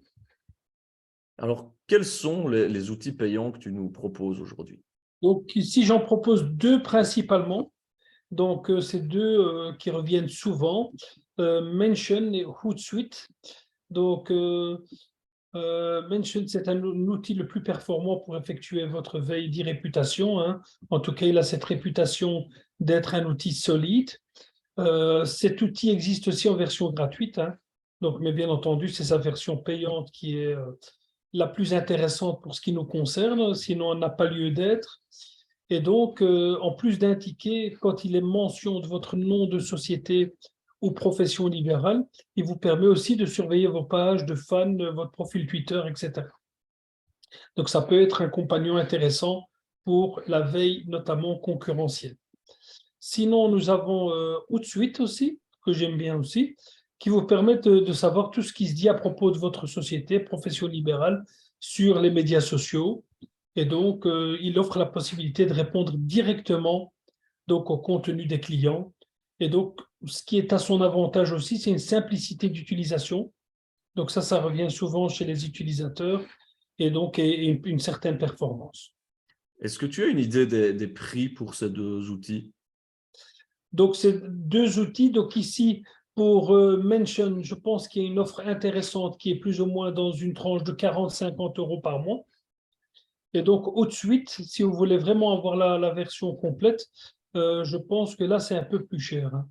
Alors, quels sont les outils payants que tu nous proposes aujourd'hui? Donc, ici, j'en propose deux principalement. Donc, c'est deux qui reviennent souvent, Mention et Hootsuite. Donc, Mention, c'est un outil le plus performant pour effectuer votre veille d'e-réputation, hein. En tout cas, il a cette réputation d'être un outil solide. Cet outil existe aussi en version gratuite, hein. Donc, mais bien entendu, c'est sa version payante qui est la plus intéressante pour ce qui nous concerne, sinon elle n'a pas lieu d'être. Et donc, en plus d'indiquer, quand il est mention de votre nom de société ou profession libérale, il vous permet aussi de surveiller vos pages de fans, votre profil Twitter, etc. Donc, ça peut être un compagnon intéressant pour la veille, notamment concurrentielle. Sinon, nous avons Hootsuite aussi, que j'aime bien aussi, qui vous permet de savoir tout ce qui se dit à propos de votre société, profession libérale, sur les médias sociaux. Et donc, il offre la possibilité de répondre directement donc, au contenu des clients. Et donc, ce qui est à son avantage aussi, c'est une simplicité d'utilisation. Donc ça revient souvent chez les utilisateurs et donc une certaine performance. Est-ce que tu as une idée des prix pour ces deux outils? Donc, ces deux outils, donc ici, pour Mention, je pense qu'il y a une offre intéressante qui est plus ou moins dans une tranche de 40-50 euros par mois. Et donc, Hootsuite, si vous voulez vraiment avoir la version complète, je pense que là, c'est un peu plus cher, hein.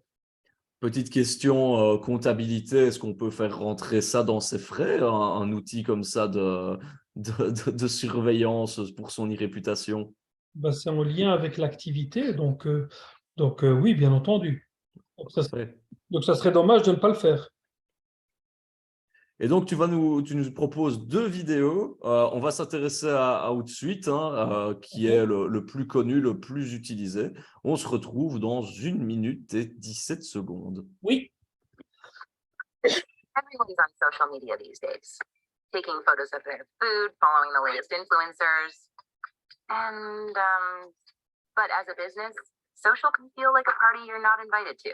Petite question comptabilité, est-ce qu'on peut faire rentrer ça dans ses frais, un outil comme ça de surveillance pour son e-réputation? Ben, c'est en lien avec l'activité, donc oui, bien entendu. Parfait. Donc, ça serait dommage de ne pas le faire. Et donc, tu nous proposes deux vidéos. On va s'intéresser à Outsuite, hein, qui est le plus connu, le plus utilisé. On se retrouve dans 1 minute et 17 secondes. Oui. Everyone's on social media these days, taking photos of their food, following the latest influencers. But as a business, social can feel like a party you're not invited to.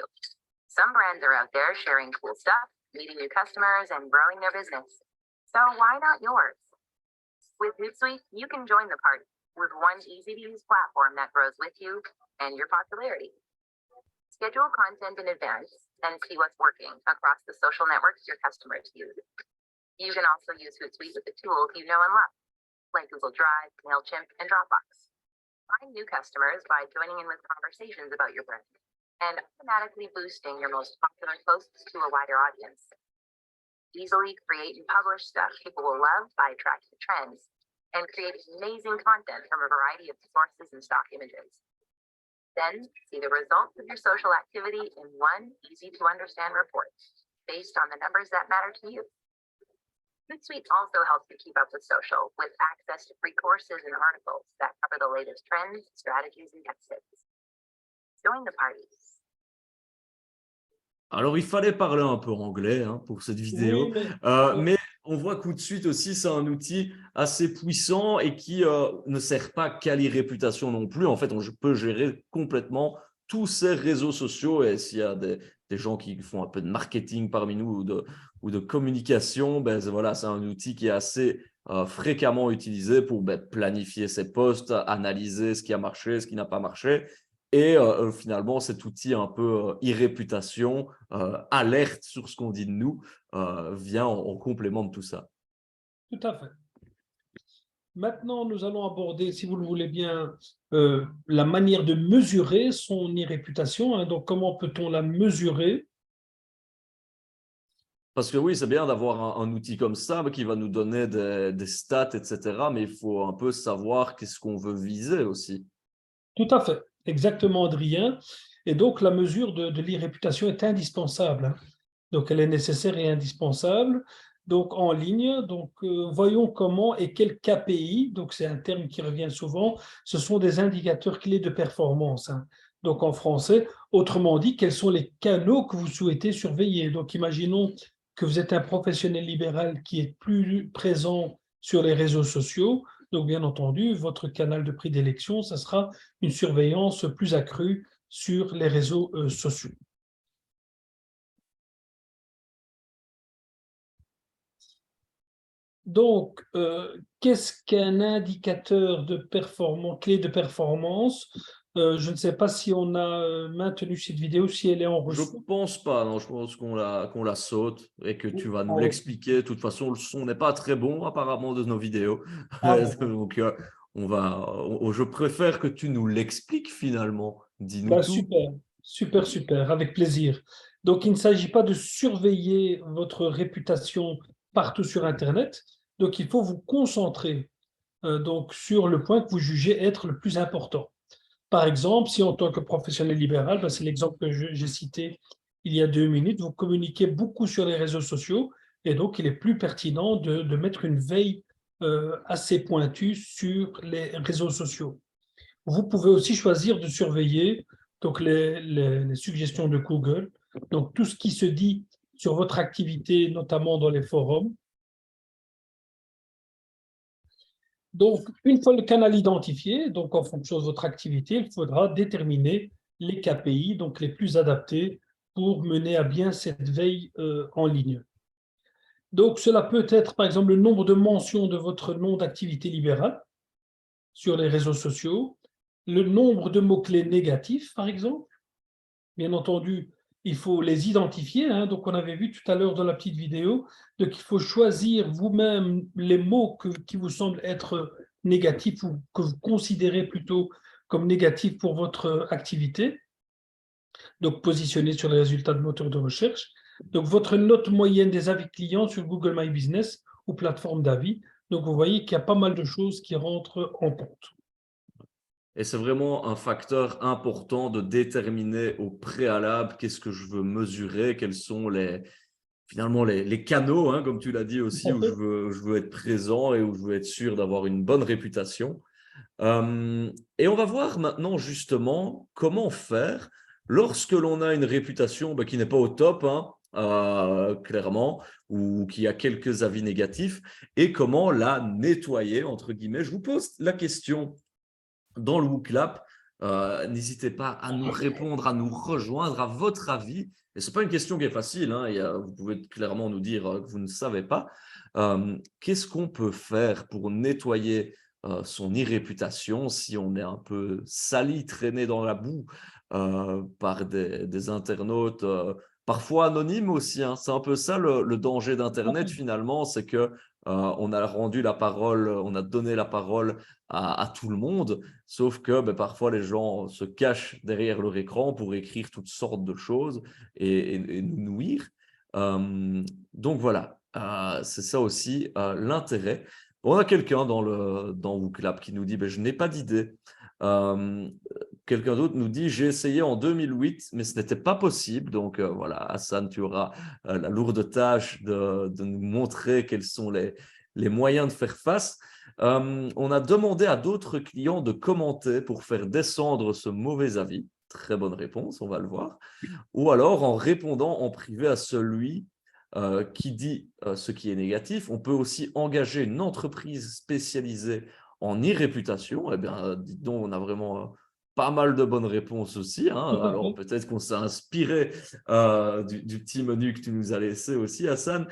Some brands are out there sharing cool stuff, meeting new customers, and growing their business. So why not yours? With Hootsuite, you can join the party with one easy-to-use platform that grows with you and your popularity. Schedule content in advance and see what's working across the social networks your customers use. You can also use Hootsuite with the tools you know and love, like Google Drive, MailChimp, and Dropbox. Find new customers by joining in with conversations about your brand and automatically boosting your most popular posts to a wider audience. Easily create and publish stuff people will love by tracking trends and create amazing content from a variety of sources and stock images. Then see the results of your social activity in one easy-to-understand report based on the numbers that matter to you. Hootsuite also helps you keep up with social with access to free courses and articles that cover the latest trends, strategies, and tips. Join the party. Alors, il fallait parler un peu anglais, hein, pour cette vidéo, Oui, mais on voit qu'Hootsuite aussi, c'est un outil assez puissant et qui ne sert pas qu'à l'e-réputation non plus. En fait, on peut gérer complètement tous ces réseaux sociaux, et s'il y a des gens qui font un peu de marketing parmi nous ou de communication, ben, voilà, c'est un outil qui est assez fréquemment utilisé pour planifier ses posts, analyser ce qui a marché, ce qui n'a pas marché. Et finalement, cet outil un peu e-réputation, alerte sur ce qu'on dit de nous, vient en complément de tout ça. tout à fait. Maintenant, nous allons aborder, si vous le voulez bien, la manière de mesurer son e-réputation, hein. Donc, comment peut-on la mesurer? Parce que oui, c'est bien d'avoir un outil comme ça qui va nous donner des stats, etc. Mais il faut un peu savoir qu'est-ce qu'on veut viser aussi. Tout à fait, exactement, Adrien. Et donc, la mesure de l'e-réputation est indispensable, hein. Donc, elle est nécessaire et indispensable. Donc, en ligne, donc, voyons comment et quels KPI, donc c'est un terme qui revient souvent, ce sont des indicateurs clés de performance, hein. donc en français. Autrement dit, quels sont les canaux que vous souhaitez surveiller? Donc, imaginons que vous êtes un professionnel libéral qui est plus présent sur les réseaux sociaux. Donc, bien entendu, votre canal de prédilection, ça sera une surveillance plus accrue sur les réseaux sociaux. Donc, qu'est-ce qu'un indicateur de performance, clé de performance? Je ne sais pas si on a maintenu cette vidéo, si elle est Je enregistrée. pense pas, non, je pense qu'on la saute et que tu vas nous Ah, l'expliquer. De toute façon, le son n'est pas très bon apparemment de nos vidéos. ah, bon. Donc, je préfère que tu nous l'expliques finalement. Dis-nous Bah, tout. super, avec plaisir. Donc, il ne s'agit pas de surveiller votre réputation partout sur Internet. Donc, il faut vous concentrer donc, sur le point que vous jugez être le plus important. Par exemple, si en tant que professionnel libéral, bah, c'est l'exemple que j'ai cité il y a 2 minutes, vous communiquez beaucoup sur les réseaux sociaux et donc il est plus pertinent de mettre une veille assez pointue sur les réseaux sociaux. Vous pouvez aussi choisir de surveiller donc les suggestions de Google, donc tout ce qui se dit sur votre activité, notamment dans les forums. Donc, une fois le canal identifié, donc en fonction de votre activité, il faudra déterminer les KPI, donc les plus adaptés pour mener à bien cette veille en ligne. Donc, cela peut être, par exemple, le nombre de mentions de votre nom d'activité libérale sur les réseaux sociaux, le nombre de mots-clés négatifs, par exemple. Bien entendu, il faut les identifier, hein, donc on avait vu tout à l'heure dans la petite vidéo, donc il faut choisir vous-même les mots qui vous semblent être négatifs ou que vous considérez plutôt comme négatifs pour votre activité, donc positionner sur les résultats de moteur de recherche. Donc votre note moyenne des avis clients sur Google My Business ou plateforme d'avis. Donc vous voyez qu'il y a pas mal de choses qui rentrent en compte. Et c'est vraiment un facteur important de déterminer au préalable qu'est-ce que je veux mesurer, quels sont finalement les canaux, hein, comme tu l'as dit aussi, où je veux être présent et où je veux être sûr d'avoir une bonne réputation. Et on va voir maintenant justement comment faire lorsque l'on a une réputation qui n'est pas au top, hein, clairement, ou qui a quelques avis négatifs, et comment la nettoyer, entre guillemets. Je vous pose la question dans le WooClap. N'hésitez pas à nous répondre, à nous rejoindre, à votre avis. Et ce n'est pas une question qui est facile, hein. Vous pouvez clairement nous dire que vous ne savez pas. Qu'est-ce qu'on peut faire pour nettoyer son irréputation si on est un peu sali, traîné dans la boue par des internautes, parfois anonymes aussi, hein. C'est un peu ça le danger d'Internet finalement, c'est que on a rendu la parole, on a donné la parole à tout le monde, sauf que parfois les gens se cachent derrière leur écran pour écrire toutes sortes de choses et nous nuire. Donc voilà, c'est ça aussi l'intérêt. On a quelqu'un dans WooClap qui nous dit je n'ai pas d'idée. Quelqu'un d'autre nous dit j'ai essayé en 2008 mais ce n'était pas possible. Donc voilà, Hassan, tu auras la lourde tâche de nous montrer quels sont les moyens de faire face. On a demandé à d'autres clients de commenter pour faire descendre ce mauvais avis. Très bonne réponse, on va le voir. Ou alors en répondant en privé à celui qui dit ce qui est négatif. On peut aussi engager une entreprise spécialisée en e-réputation. Eh bien, dites donc, on a vraiment pas mal de bonnes réponses aussi, hein. Alors peut-être qu'on s'est inspiré du petit menu que tu nous as laissé aussi, Hassan.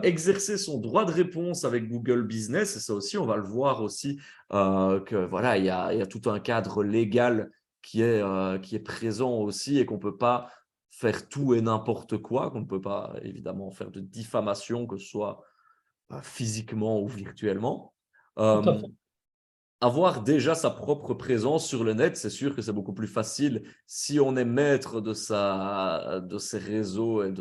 Exercer son droit de réponse avec Google Business, et ça aussi, on va le voir aussi, que voilà, il y a tout un cadre légal qui est présent aussi et qu'on ne peut pas faire tout et n'importe quoi, qu'on ne peut pas évidemment faire de diffamation, que ce soit physiquement ou virtuellement. Avoir déjà sa propre présence sur le net, c'est sûr que c'est beaucoup plus facile si on est maître de ses réseaux et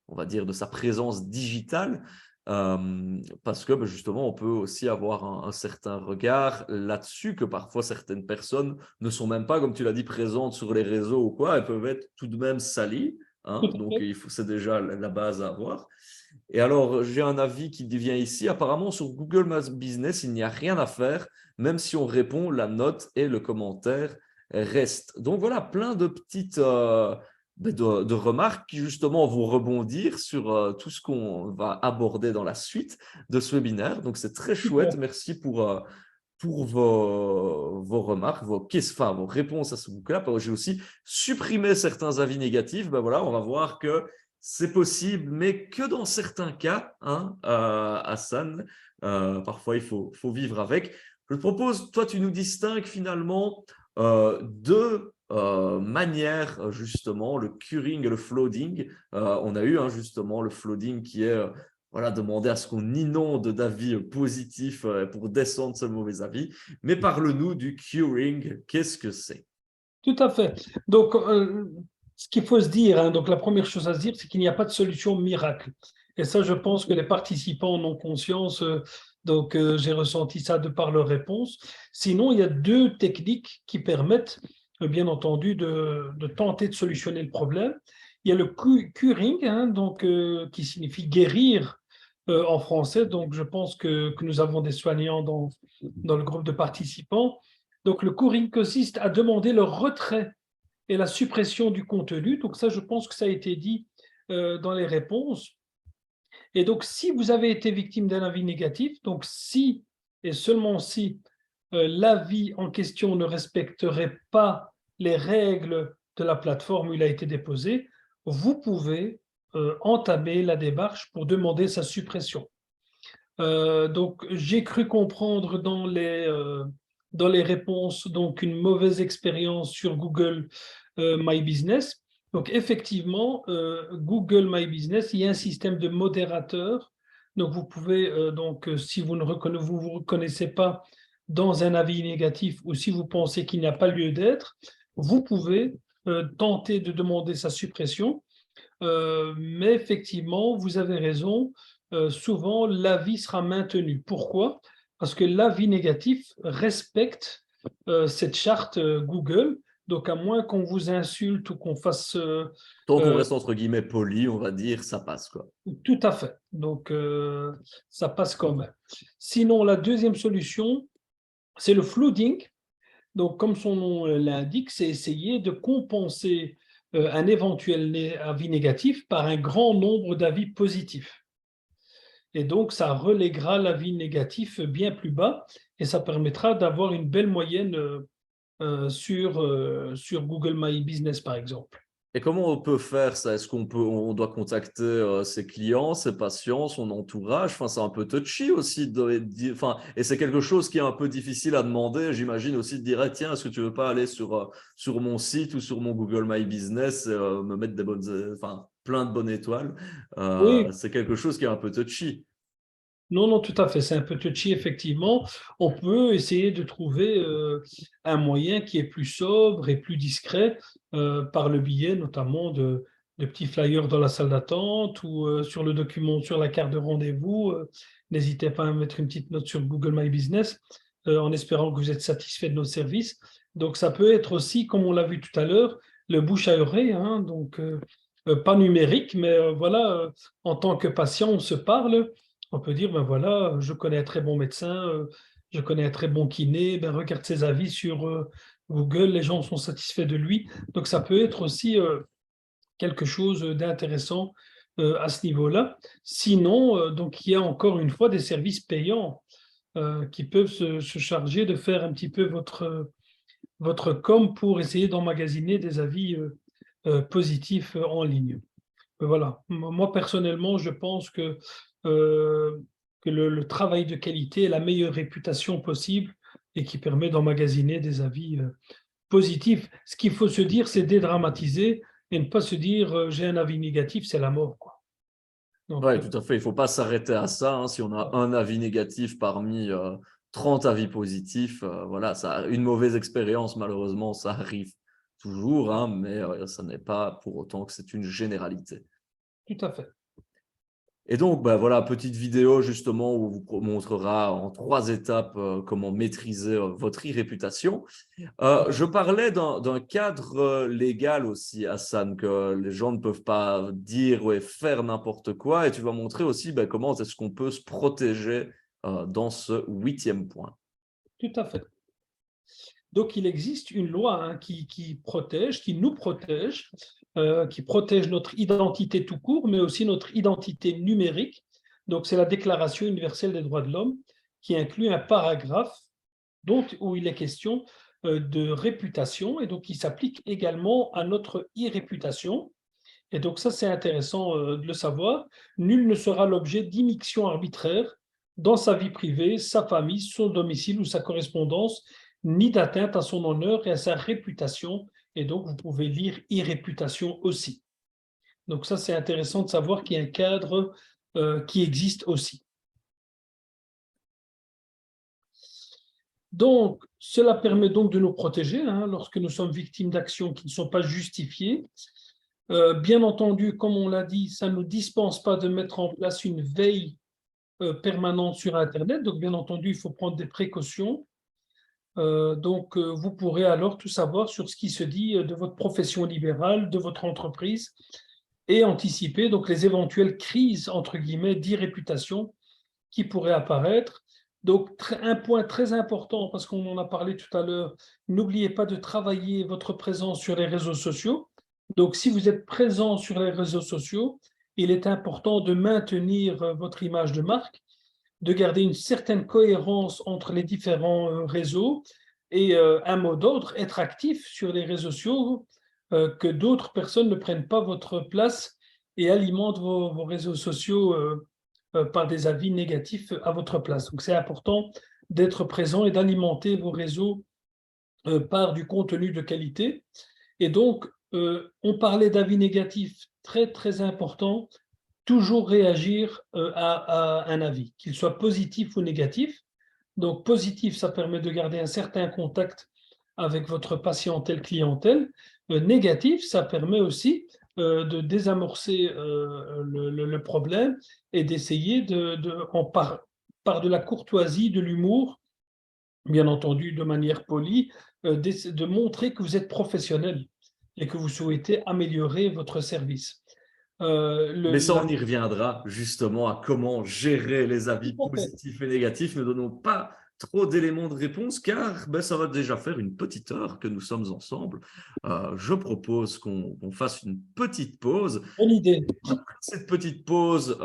on va dire, de sa présence digitale, parce que justement, on peut aussi avoir un certain regard là-dessus, que parfois certaines personnes ne sont même pas, comme tu l'as dit, présentes sur les réseaux ou quoi, elles peuvent être tout de même salies, hein, donc c'est déjà la base à avoir. Et alors, j'ai un avis qui vient ici. Apparemment, sur Google My Business, il n'y a rien à faire. Même si on répond, la note et le commentaire reste. Donc voilà, plein de petites de remarques qui justement vont rebondir sur tout ce qu'on va aborder dans la suite de ce webinaire. Donc c'est très chouette. Merci pour vos remarques, vos réponses à ce bouquin. J'ai aussi supprimé certains avis négatifs. Ben voilà, on va voir que c'est possible, mais que dans certains cas, hein, Hassan, parfois il faut vivre avec. Je te propose, toi, tu nous distingues finalement deux manières, justement, le curing et le flooding. On a eu justement le flooding qui est voilà, demander à ce qu'on inonde d'avis positifs pour descendre ce mauvais avis. Mais parle-nous du curing, qu'est-ce que c'est? Tout à fait. Donc, ce qu'il faut se dire, hein, donc la première chose à se dire, c'est qu'il n'y a pas de solution miracle. Et ça, je pense que les participants en ont conscience. Donc, j'ai ressenti ça de par leurs réponses. Sinon, il y a deux techniques qui permettent, bien entendu, de tenter de solutionner le problème. Il y a le curing, hein, donc, qui signifie guérir en français. Donc, je pense que nous avons des soignants dans le groupe de participants. Donc, le curing consiste à demander le retrait et la suppression du contenu. Donc, ça, je pense que ça a été dit dans les réponses. Et donc, si vous avez été victime d'un avis négatif, donc si et seulement si l'avis en question ne respecterait pas les règles de la plateforme où il a été déposé, vous pouvez entamer la démarche pour demander sa suppression. Donc, j'ai cru comprendre dans les réponses donc une mauvaise expérience sur Google My Business. Donc, effectivement, Google My Business, il y a un système de modérateur. Donc, vous pouvez, si vous ne vous reconnaissez pas dans un avis négatif ou si vous pensez qu'il n'y a pas lieu d'être, vous pouvez tenter de demander sa suppression. Mais effectivement, vous avez raison, souvent l'avis sera maintenu. Pourquoi? Parce que l'avis négatif respecte cette charte Google. Donc, à moins qu'on vous insulte ou qu'on fasse… Tant qu'on reste entre guillemets poli, on va dire, ça passe, quoi. Tout à fait. Donc, ça passe quand même. Sinon, la deuxième solution, c'est le flooding. Donc, comme son nom l'indique, c'est essayer de compenser un éventuel avis négatif par un grand nombre d'avis positifs. Et donc, ça relèguera l'avis négatif bien plus bas et ça permettra d'avoir une belle moyenne sur Google My Business, par exemple. Et comment on peut faire ça? Est-ce on doit contacter ses clients, ses patients, son entourage? Enfin, c'est un peu touchy aussi. Et c'est quelque chose qui est un peu difficile à demander. J'imagine aussi de dire, tiens, est-ce que tu veux pas aller sur mon site ou sur mon Google My Business et me mettre plein de bonnes étoiles? Oui. C'est quelque chose qui est un peu touchy. Non, tout à fait. C'est un peu touchy, effectivement. On peut essayer de trouver un moyen qui est plus sobre et plus discret par le biais notamment de petits flyers dans la salle d'attente ou sur le document, sur la carte de rendez-vous. N'hésitez pas à mettre une petite note sur Google My Business en espérant que vous êtes satisfait de nos services. Donc, ça peut être aussi, comme on l'a vu tout à l'heure, le bouche à oreille, hein, donc pas numérique, mais voilà, en tant que patient, on se parle. On peut dire, ben voilà, je connais un très bon médecin, je connais un très bon kiné, ben regarde ses avis sur Google, les gens sont satisfaits de lui. Donc, ça peut être aussi quelque chose d'intéressant à ce niveau-là. Sinon, donc, il y a encore une fois des services payants qui peuvent se charger de faire un petit peu votre com pour essayer d'emmagasiner des avis positifs en ligne. Voilà. Moi, personnellement, je pense que le travail de qualité est la meilleure réputation possible et qui permet d'emmagasiner des avis positifs. Ce qu'il faut se dire, c'est dédramatiser et ne pas se dire j'ai un avis négatif, c'est la mort, quoi. Oui, tout à fait. Il ne faut pas s'arrêter à ça. Hein. Si on a un avis négatif parmi 30 avis positifs, voilà, une mauvaise expérience, malheureusement, ça arrive toujours, hein, mais ça n'est pas pour autant que c'est une généralité. Tout à fait. Et donc, voilà, petite vidéo justement où on vous montrera en 3 étapes comment maîtriser votre e-réputation. Je parlais d'un cadre légal aussi, Hassan, que les gens ne peuvent pas dire ou faire n'importe quoi. Et tu vas montrer aussi comment est-ce qu'on peut se protéger dans ce 8e point. Tout à fait. Donc, il existe une loi qui protège, qui nous protège, qui protège notre identité tout court, mais aussi notre identité numérique. Donc, c'est la Déclaration universelle des droits de l'homme qui inclut un paragraphe où il est question de réputation et donc qui s'applique également à notre e-réputation. Et donc ça, c'est intéressant de le savoir. Nul ne sera l'objet d'immixtion arbitraire dans sa vie privée, sa famille, son domicile ou sa correspondance, ni d'atteinte à son honneur et à sa réputation. Et donc, vous pouvez lire e-réputation aussi. Donc ça, c'est intéressant de savoir qu'il y a un cadre qui existe aussi. Donc, cela permet donc de nous protéger lorsque nous sommes victimes d'actions qui ne sont pas justifiées. Bien entendu, comme on l'a dit, ça ne nous dispense pas de mettre en place une veille permanente sur Internet. Donc, bien entendu, il faut prendre des précautions. Vous pourrez alors tout savoir sur ce qui se dit de votre profession libérale, de votre entreprise, et anticiper donc les éventuelles crises, entre guillemets, d'e-réputation qui pourraient apparaître. Donc, un point très important, parce qu'on en a parlé tout à l'heure, n'oubliez pas de travailler votre présence sur les réseaux sociaux. Donc, si vous êtes présent sur les réseaux sociaux, il est important de maintenir votre image de marque, de garder une certaine cohérence entre les différents réseaux et un mot d'ordre, être actif sur les réseaux sociaux, que d'autres personnes ne prennent pas votre place et alimentent vos réseaux sociaux par des avis négatifs à votre place. Donc, c'est important d'être présent et d'alimenter vos réseaux par du contenu de qualité. Et donc, on parlait d'avis négatifs, très, très important, toujours réagir à un avis, qu'il soit positif ou négatif. Donc, positif, ça permet de garder un certain contact avec votre patientèle, clientèle. Négatif, ça permet aussi de désamorcer le problème et d'essayer par de la courtoisie, de l'humour, bien entendu de manière polie, de montrer que vous êtes professionnel et que vous souhaitez améliorer votre service. Mais ça, on y reviendra justement à comment gérer les avis Tout à fait. positifs et négatifs. Ne donnons pas trop d'éléments de réponse car ça va déjà faire une petite heure que nous sommes ensemble. Je propose qu'on fasse une petite pause. Bonne idée. Après cette petite pause,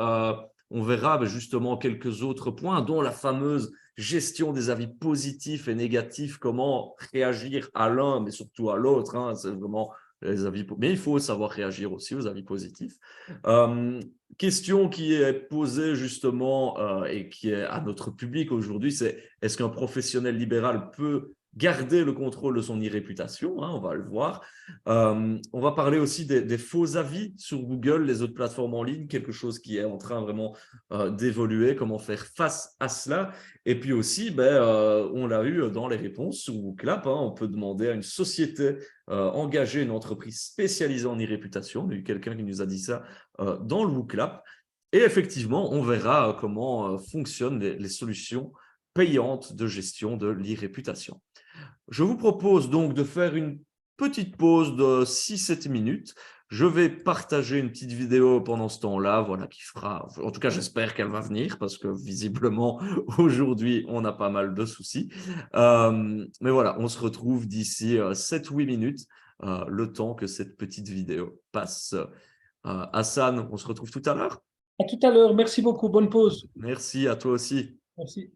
on verra justement quelques autres points, dont la fameuse gestion des avis positifs et négatifs, comment réagir à l'un, mais surtout à l'autre. C'est vraiment les avis, mais il faut savoir réagir aussi aux avis positifs. Question qui est posée justement et qui est à notre public aujourd'hui, c'est est-ce qu'un professionnel libéral peut garder le contrôle de son e-réputation, on va le voir. On va parler aussi des faux avis sur Google, les autres plateformes en ligne, quelque chose qui est en train vraiment d'évoluer, comment faire face à cela. Et puis aussi, on l'a eu dans les réponses sur WooClap, on peut demander à une société engagée, une entreprise spécialisée en e-réputation. On a eu quelqu'un qui nous a dit ça dans le WooClap. Et effectivement, on verra comment fonctionnent les solutions payantes de gestion de l'e-réputation. Je vous propose donc de faire une petite pause de 6-7 minutes. Je vais partager une petite vidéo pendant ce temps-là, voilà, qui fera, en tout cas j'espère qu'elle va venir, parce que visiblement aujourd'hui on a pas mal de soucis. Mais voilà, on se retrouve d'ici 7-8 minutes, le temps que cette petite vidéo passe. Hassan, on se retrouve tout à l'heure. À tout à l'heure. Merci beaucoup. Bonne pause. Merci, à toi aussi. Merci.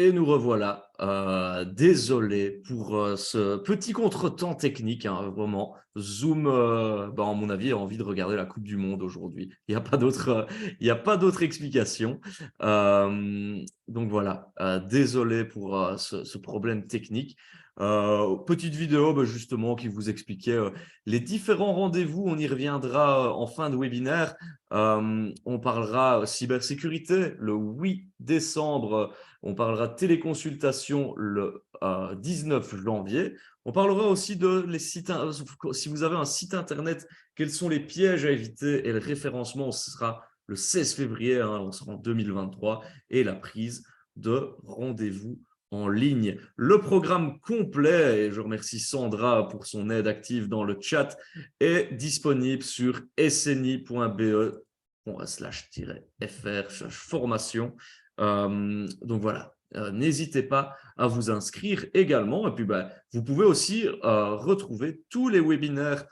Et nous revoilà. Désolé pour ce petit contretemps technique, hein, vraiment. Zoom, à mon avis, a envie de regarder la Coupe du Monde aujourd'hui. Il n'y a pas d'autre explication. Donc voilà, désolé pour ce problème technique. Petite vidéo justement qui vous expliquait les différents rendez-vous. On y reviendra en fin de webinaire. On parlera cybersécurité le 8 décembre. On parlera de téléconsultation le 19 janvier. On parlera aussi de les sites, si vous avez un site internet, quels sont les pièges à éviter, et le référencement, ce sera le 16 février, on sera en 2023, et la prise de rendez-vous en ligne. Le programme complet, et je remercie Sandra pour son aide active dans le chat, est disponible sur sni.be/fr/formation. Donc voilà, n'hésitez pas à vous inscrire également. Et puis, vous pouvez aussi retrouver tous les webinaires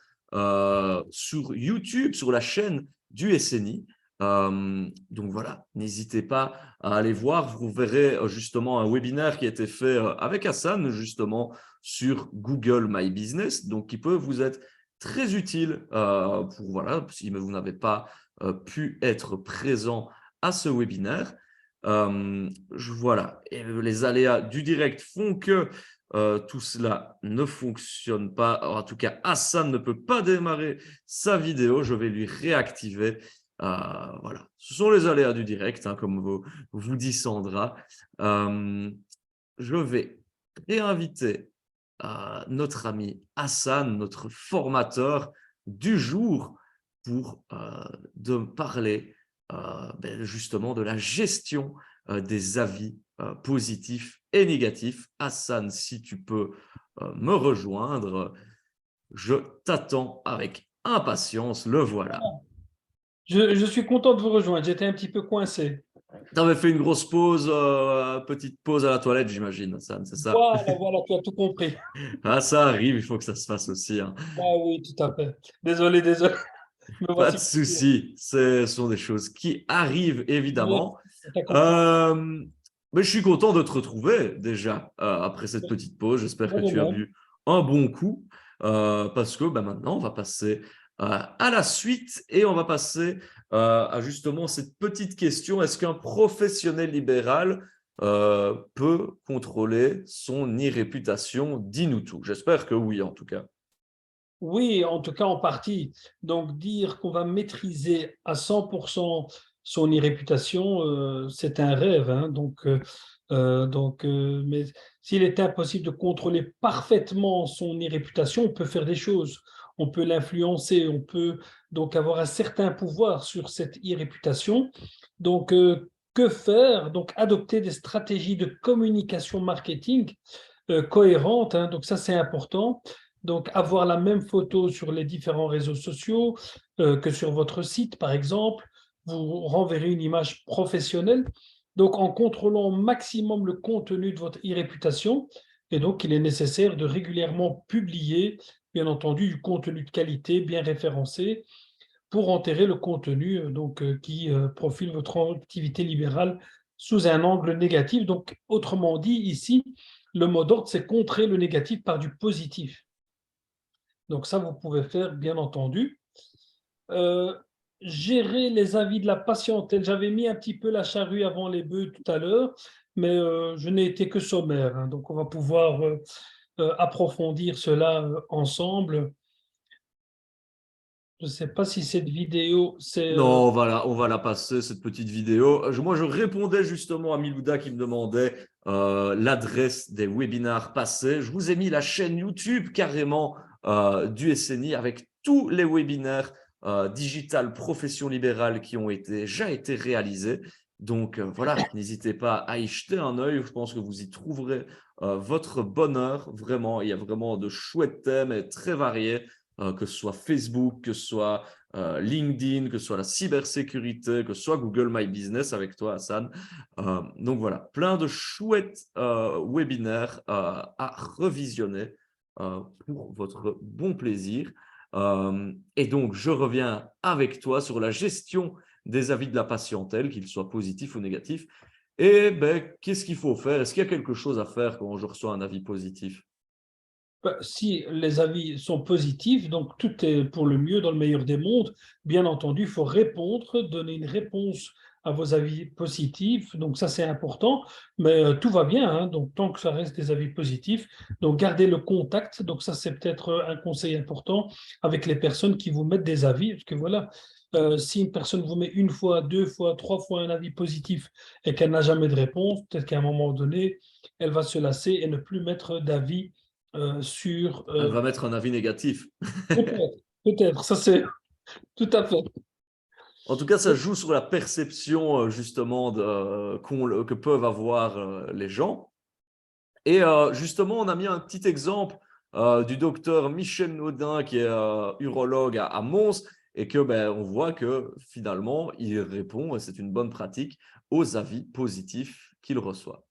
sur YouTube, sur la chaîne du SNI. Donc voilà, n'hésitez pas à aller voir. Vous verrez justement un webinaire qui a été fait avec Hassan, justement, sur Google My Business, donc qui peut vous être très utile pour, voilà, si vous n'avez pas pu être présent à ce webinaire. Voilà, et les aléas du direct font que tout cela ne fonctionne pas. Alors, en tout cas, Hassan ne peut pas démarrer sa vidéo. Je vais lui réactiver. Voilà, ce sont les aléas du direct, hein, comme vous dit Sandra. Je vais réinviter notre ami Hassan, notre formateur du jour, pour de parler justement de la gestion des avis positifs et négatifs. Hassan, si tu peux me rejoindre, je t'attends avec impatience. Le voilà. Je suis content de vous rejoindre. J'étais un petit peu coincé. Tu avais fait une grosse pause, petite pause à la toilette, j'imagine, Hassan, c'est ça? Voilà, tu as tout compris. Ah, ça arrive, il faut que ça se fasse aussi, hein. Ah oui, tout à fait. Désolé. Me Pas de voici. souci, ce sont des choses qui arrivent évidemment. T'as compris. Mais je suis content de te retrouver déjà après cette petite pause. J'espère que tu as bu un bon coup parce que maintenant, on va passer à la suite et on va passer à justement cette petite question. Est-ce qu'un professionnel libéral peut contrôler son e-réputation? Dis-nous tout. J'espère que oui, en tout cas. Oui, en tout cas en partie. Donc dire qu'on va maîtriser à 100% son e-réputation, c'est un rêve, hein. Mais s'il est impossible de contrôler parfaitement son e-réputation, on peut faire des choses. On peut l'influencer, on peut donc avoir un certain pouvoir sur cette e-réputation. Donc, que faire? Donc, adopter des stratégies de communication marketing cohérentes, hein. Donc, ça, c'est important. Donc, avoir la même photo sur les différents réseaux sociaux que sur votre site, par exemple, vous renverrez une image professionnelle. Donc, en contrôlant au maximum le contenu de votre e-réputation, et donc il est nécessaire de régulièrement publier, bien entendu, du contenu de qualité bien référencé pour enterrer le contenu qui profile votre activité libérale sous un angle négatif. Donc, autrement dit, ici, le mot d'ordre, c'est contrer le négatif par du positif. Donc ça, vous pouvez faire, bien entendu. Gérer les avis de la patientèle. J'avais mis un petit peu la charrue avant les bœufs tout à l'heure, mais je n'ai été que sommaire, hein. Donc on va pouvoir approfondir cela ensemble. Je ne sais pas si cette vidéo, c'est… Non, on va la passer, cette petite vidéo. Moi, je répondais justement à Milouda qui me demandait l'adresse des webinaires passés. Je vous ai mis la chaîne YouTube carrément du SNI avec tous les webinaires digital profession libérale qui ont déjà été réalisés. Donc voilà, n'hésitez pas à y jeter un œil. Je pense que vous y trouverez votre bonheur. Vraiment, il y a vraiment de chouettes thèmes et très variés, que ce soit Facebook, que ce soit LinkedIn, que ce soit la cybersécurité, que ce soit Google My Business avec toi, Hassan. Donc voilà, plein de chouettes webinaires à revisionner pour votre bon plaisir. Et donc, je reviens avec toi sur la gestion des avis de la patientèle, qu'ils soient positifs ou négatifs. Et ben, qu'est-ce qu'il faut faire? Est-ce qu'il y a quelque chose à faire quand je reçois un avis positif? Si les avis sont positifs, donc tout est pour le mieux dans le meilleur des mondes. Bien entendu, il faut répondre, donner une réponse à vos avis positifs. Donc ça, c'est important. Mais tout va bien, hein, donc tant que ça reste des avis positifs. Donc gardez le contact. Donc ça, c'est peut-être un conseil important avec les personnes qui vous mettent des avis. Parce que voilà, si une personne vous met une fois, deux fois, trois fois un avis positif et qu'elle n'a jamais de réponse, peut-être qu'à un moment donné, elle va se lasser et ne plus mettre d'avis sur Elle va mettre un avis négatif. peut-être, ça c'est tout à fait. En tout cas, ça joue sur la perception justement que peuvent avoir les gens. Et justement, on a mis un petit exemple du docteur Michel Naudin, qui est urologue à Mons, et que on voit que finalement, il répond, et c'est une bonne pratique, aux avis positifs qu'il reçoit.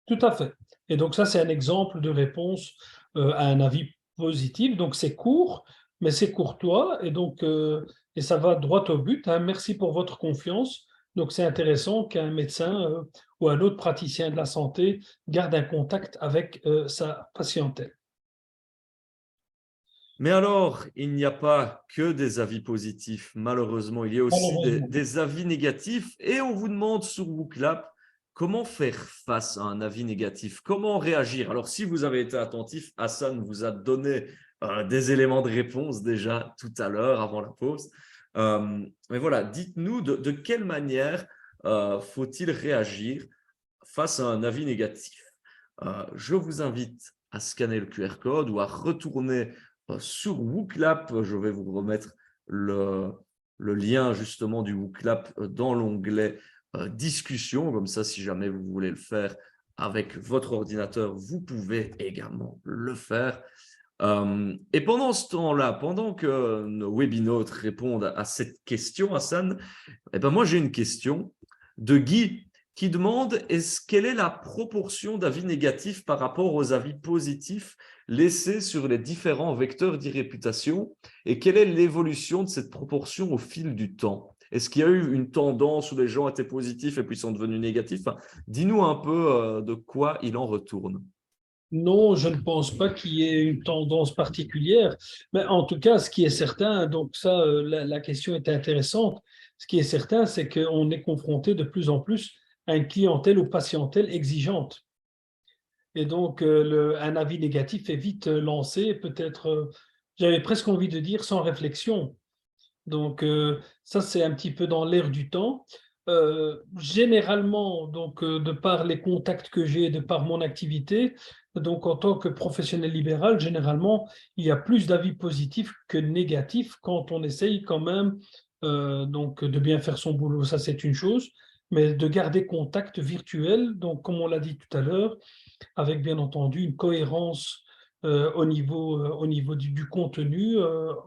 Tout à fait. Et donc ça, c'est un exemple de réponse à un avis positif. Donc c'est court, mais c'est courtois, et donc et ça va droit au but, hein. Merci pour votre confiance. Donc c'est intéressant qu'un médecin ou un autre praticien de la santé garde un contact avec sa patientèle. Mais alors, il n'y a pas que des avis positifs. Malheureusement, il y a aussi Malheureusement. des avis négatifs. Et on vous demande sur WooClap comment faire face à un avis négatif, comment réagir. Alors, si vous avez été attentif, Hassan vous a donné des éléments de réponse déjà tout à l'heure, avant la pause. Mais voilà, dites-nous de quelle manière faut-il réagir face à un avis négatif. Je vous invite à scanner le QR code ou à retourner sur WooClap. Je vais vous remettre le lien justement du WooClap dans l'onglet discussion. Comme ça, si jamais vous voulez le faire avec votre ordinateur, vous pouvez également le faire. Et pendant ce temps-là, pendant que nos webinautes répondent à cette question, Hassan, moi j'ai une question de Guy qui demande quelle est la proportion d'avis négatifs par rapport aux avis positifs laissés sur les différents vecteurs d'e-réputation et quelle est l'évolution de cette proportion au fil du temps? Est-ce qu'il y a eu une tendance où les gens étaient positifs et puis sont devenus négatifs? Dis-nous un peu de quoi il en retourne. Non, je ne pense pas qu'il y ait une tendance particulière, mais en tout cas, ce qui est certain, donc ça, la question est intéressante. Ce qui est certain, c'est qu'on est confronté de plus en plus à une clientèle ou patientèle exigeante. Et donc, un avis négatif est vite lancé, peut-être, j'avais presque envie de dire, sans réflexion. Donc, ça, c'est un petit peu dans l'air du temps. Généralement, donc, de par les contacts que j'ai, de par mon activité, donc en tant que professionnel libéral, généralement, il y a plus d'avis positifs que négatifs quand on essaye quand même donc, de bien faire son boulot. Ça, c'est une chose, mais de garder contact virtuel, donc comme on l'a dit tout à l'heure, avec bien entendu une cohérence au niveau du contenu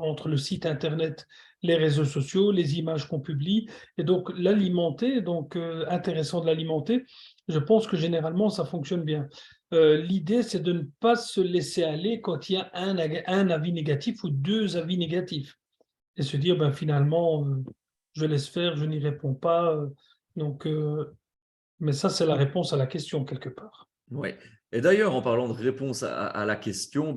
entre le site internet, les réseaux sociaux, les images qu'on publie, et donc l'alimenter, donc intéressant de l'alimenter, je pense que généralement ça fonctionne bien. L'idée, c'est de ne pas se laisser aller quand il y a un avis négatif ou deux avis négatifs, et se dire, finalement, je laisse faire, je n'y réponds pas. Donc, mais ça, c'est la réponse à la question quelque part. Oui. Et d'ailleurs, en parlant de réponse à la question,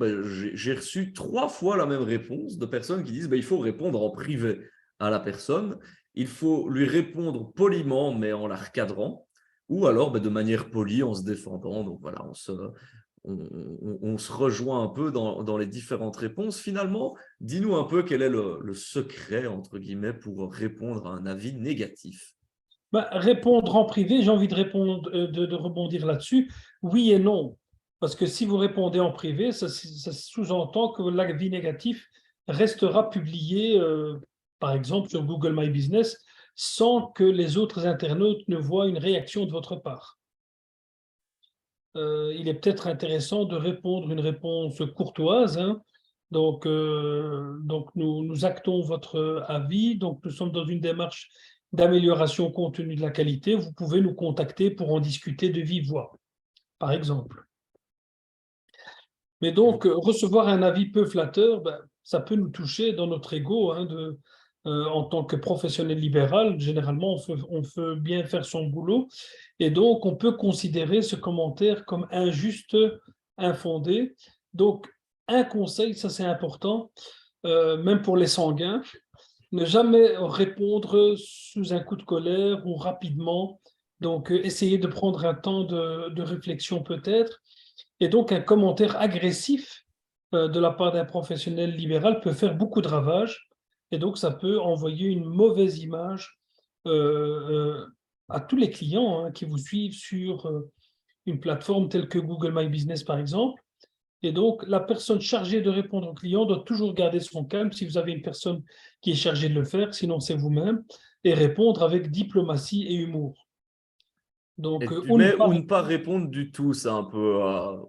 j'ai reçu 3 fois la même réponse de personnes qui disent il faut répondre en privé à la personne, il faut lui répondre poliment, mais en la recadrant, ou alors de manière polie, en se défendant. Donc voilà, on se rejoint un peu dans les différentes réponses. Finalement, dis-nous un peu quel est le secret, entre guillemets, pour répondre à un avis négatif. Répondre en privé, j'ai envie de répondre, de rebondir là-dessus. Oui et non. Parce que si vous répondez en privé, ça sous-entend que l'avis négatif restera publié, par exemple, sur Google My Business, sans que les autres internautes ne voient une réaction de votre part. Il est peut-être intéressant de répondre une réponse courtoise, hein. Donc nous actons votre avis. Donc, nous sommes dans une démarche d'amélioration compte tenu de la qualité. Vous pouvez nous contacter pour en discuter de vive voix, par exemple. Mais donc, recevoir un avis peu flatteur, ça peut nous toucher dans notre ego, hein, en tant que professionnel libéral, généralement, on peut bien faire son boulot. Et donc, on peut considérer ce commentaire comme injuste, infondé. Donc, un conseil, ça c'est important, même pour les sanguins, ne jamais répondre sous un coup de colère ou rapidement. Donc, essayer de prendre un temps de réflexion peut-être. Et donc, un commentaire agressif de la part d'un professionnel libéral peut faire beaucoup de ravages. Et donc, ça peut envoyer une mauvaise image à tous les clients qui vous suivent sur une plateforme telle que Google My Business, par exemple. Et donc, la personne chargée de répondre aux clients doit toujours garder son calme si vous avez une personne qui est chargée de le faire, sinon c'est vous-même, et répondre avec diplomatie et humour. Donc, Mais ou ne pas répondre du tout, c'est un peu…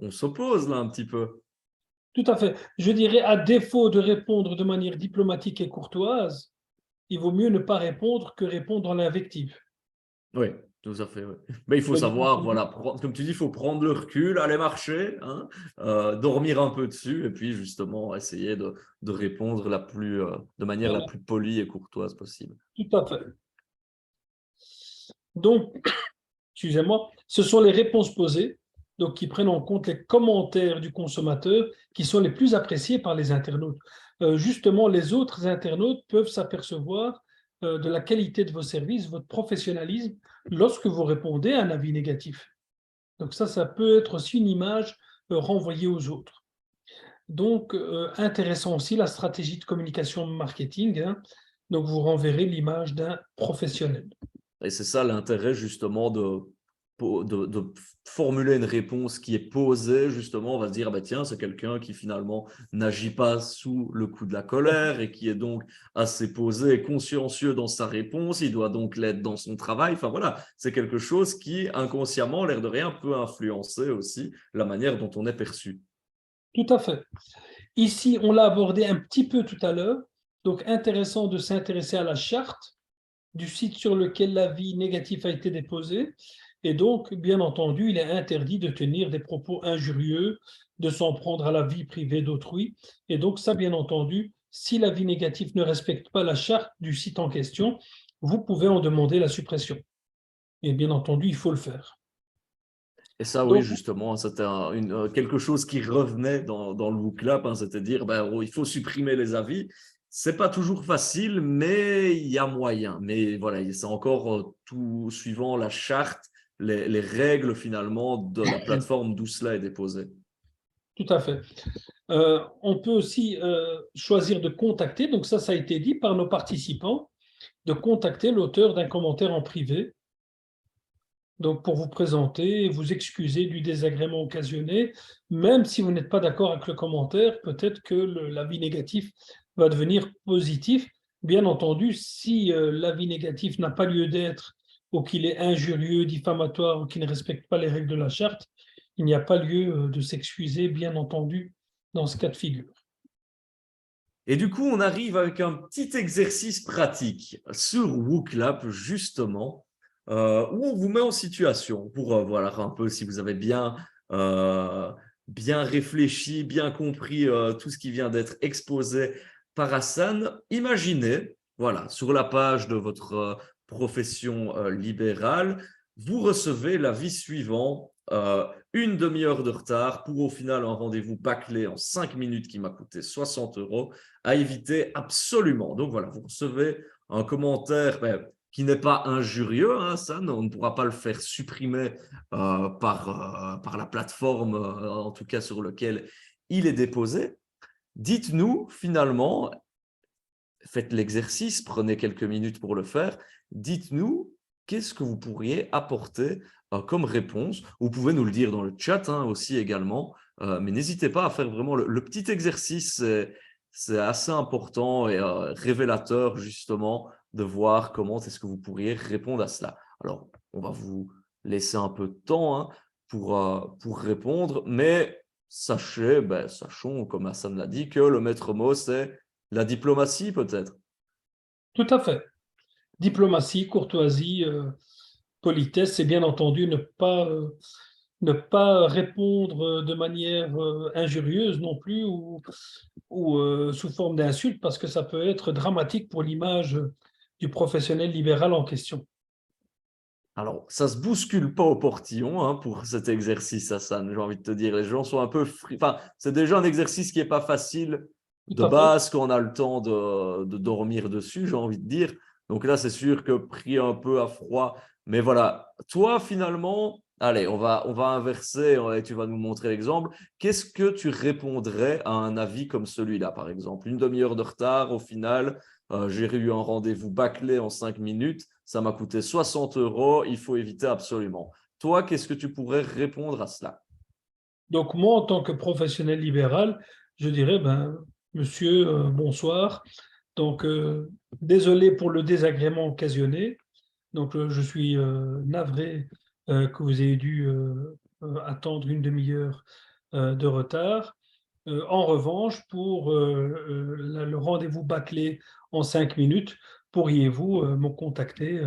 on s'oppose là un petit peu. tout à fait. Je dirais, à défaut de répondre de manière diplomatique et courtoise, il vaut mieux ne pas répondre que répondre dans l'invective. Oui, tout à fait. Oui. Mais il faut savoir, voilà, comme tu dis, il faut prendre le recul, aller marcher, hein, dormir un peu dessus, et puis justement essayer de répondre de manière la plus polie et courtoise possible. Tout à fait. Donc, excusez-moi, ce sont les réponses posées, donc qui prennent en compte les commentaires du consommateur qui sont les plus appréciés par les internautes. Justement, les autres internautes peuvent s'apercevoir de la qualité de vos services, votre professionnalisme, lorsque vous répondez à un avis négatif. Donc ça peut être aussi une image renvoyée aux autres. Donc, intéressant aussi la stratégie de communication marketing. Donc, vous renverrez l'image d'un professionnel. Et c'est ça l'intérêt justement de formuler une réponse qui est posée, justement, on va se dire, bah, tiens, c'est quelqu'un qui finalement n'agit pas sous le coup de la colère et qui est donc assez posé et consciencieux dans sa réponse, il doit donc l'être dans son travail. Enfin voilà, c'est quelque chose qui inconsciemment, l'air de rien, peut influencer aussi la manière dont on est perçu. Tout à fait. Ici, on l'a abordé un petit peu tout à l'heure, donc intéressant de s'intéresser à la charte du site sur lequel l'avis négatif a été déposé. Et donc, bien entendu, il est interdit de tenir des propos injurieux, de s'en prendre à la vie privée d'autrui. Et donc, ça, bien entendu, si l'avis négatif ne respecte pas la charte du site en question, vous pouvez en demander la suppression. Et bien entendu, il faut le faire. Et ça, oui, Donc, justement, c'était quelque chose qui revenait dans le Book Club, hein, c'est-à-dire ben, il faut supprimer les avis. C'est pas toujours facile, mais il y a moyen. Mais voilà, c'est encore tout suivant la charte, les règles finalement de la plateforme d'où cela est déposé. tout à fait. On peut aussi choisir de contacter, donc ça a été dit par nos participants, de contacter l'auteur d'un commentaire en privé. Donc, pour vous présenter, vous excuser du désagrément occasionné, même si vous n'êtes pas d'accord avec le commentaire, peut-être que l'avis négatif va devenir positif. Bien entendu, si l'avis négatif n'a pas lieu d'être ou qu'il est injurieux, diffamatoire ou qu'il ne respecte pas les règles de la charte, il n'y a pas lieu de s'excuser, bien entendu, dans ce cas de figure. Et du coup, on arrive avec un petit exercice pratique sur WooClap, justement, où on vous met en situation pour voir un peu si vous avez bien réfléchi, bien compris tout ce qui vient d'être exposé par Hassan. Imaginez, voilà, sur la page de votre profession libérale, vous recevez l'avis suivant, une demi-heure de retard pour au final un rendez-vous bâclé en 5 minutes qui m'a coûté 60 € à éviter absolument. Donc voilà, vous recevez un commentaire qui n'est pas injurieux, hein, ça, on ne pourra pas le faire supprimer par la plateforme, en tout cas sur laquelle il est déposé. Dites-nous finalement, faites l'exercice, prenez quelques minutes pour le faire, dites-nous qu'est-ce que vous pourriez apporter comme réponse. Vous pouvez nous le dire dans le chat aussi également, mais n'hésitez pas à faire vraiment le petit exercice, c'est assez important et révélateur justement de voir comment est-ce que vous pourriez répondre à cela. Alors, on va vous laisser un peu de temps pour répondre, mais sachons, comme Hassan l'a dit, que le maître mot, c'est la diplomatie peut-être. Tout à fait. Diplomatie, courtoisie, politesse, et bien entendu ne pas répondre de manière injurieuse non plus ou ou sous forme d'insulte, parce que ça peut être dramatique pour l'image du professionnel libéral en question. Alors, ça se bouscule pas au portillon hein, pour cet exercice, Hassan, j'ai envie de te dire. Les gens sont un peu… Enfin, c'est déjà un exercice qui n'est pas facile Tout de à fait. base quand on a le temps de dormir dessus, j'ai envie de dire. Donc là, c'est sûr que pris un peu à froid. Mais voilà, toi, finalement, allez, on va inverser et tu vas nous montrer l'exemple. Qu'est-ce que tu répondrais à un avis comme celui-là, par exemple? Une demi-heure de retard, au final, j'ai eu un rendez-vous bâclé en 5 minutes. Ça m'a coûté 60 €, il faut éviter absolument. Toi, qu'est-ce que tu pourrais répondre à cela? Donc, moi, en tant que professionnel libéral, je dirais, monsieur, bonsoir. Donc, désolé pour le désagrément occasionné. Donc, je suis navré que vous ayez dû attendre une demi-heure de retard. En revanche, pour le rendez-vous bâclé en 5 minutes, pourriez-vous me contacter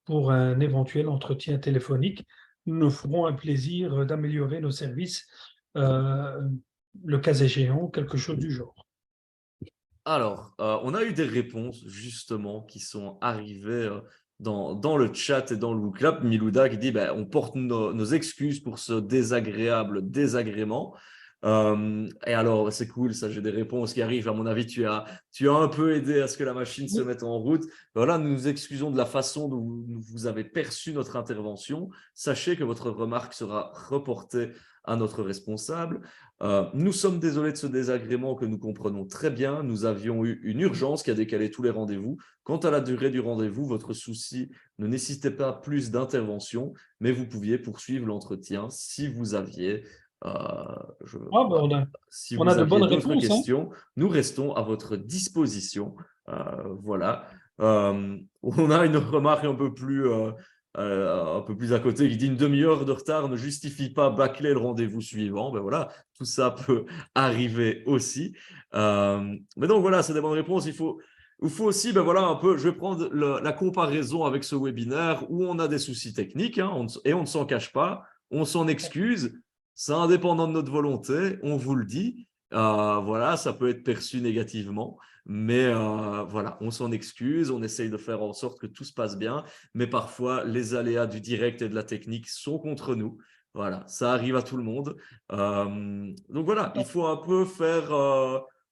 pour un éventuel entretien téléphonique? Nous nous ferons un plaisir d'améliorer nos services, euh, le cas échéant, quelque chose du genre. Alors, on a eu des réponses justement qui sont arrivées dans le chat et dans le WooClub. Milouda qui dit ben, on porte nos excuses pour ce désagréable désagrément. Et alors, c'est cool, ça, j'ai des réponses qui arrivent. À mon avis, tu as un peu aidé à ce que la machine se mette en route. Voilà, nous nous excusons de la façon dont vous avez perçu notre intervention. Sachez que votre remarque sera reportée à notre responsable. Nous sommes désolés de ce désagrément que nous comprenons très bien. Nous avions eu une urgence qui a décalé tous les rendez-vous. Quant à la durée du rendez-vous, votre souci ne nécessitait pas plus d'intervention, mais vous pouviez poursuivre l'entretien si vous aviez, si On a vous de aviez bonnes d'autres réponses, hein. questions. Nous restons à votre disposition. Voilà. On a une remarque un peu plus à côté, qui dit une demi-heure de retard ne justifie pas bâcler le rendez-vous suivant. Ben voilà, tout ça peut arriver aussi. Mais donc voilà, c'est des bonnes réponses. Il faut aussi, ben voilà, un peu, je vais prendre la comparaison avec ce webinaire où on a des soucis techniques hein, et on ne s'en cache pas, on s'en excuse, c'est indépendant de notre volonté, on vous le dit. Voilà, ça peut être perçu négativement, mais voilà, on s'en excuse, on essaye de faire en sorte que tout se passe bien, mais parfois les aléas du direct et de la technique sont contre nous. Voilà, ça arrive à tout le monde. Donc voilà, il faut un peu faire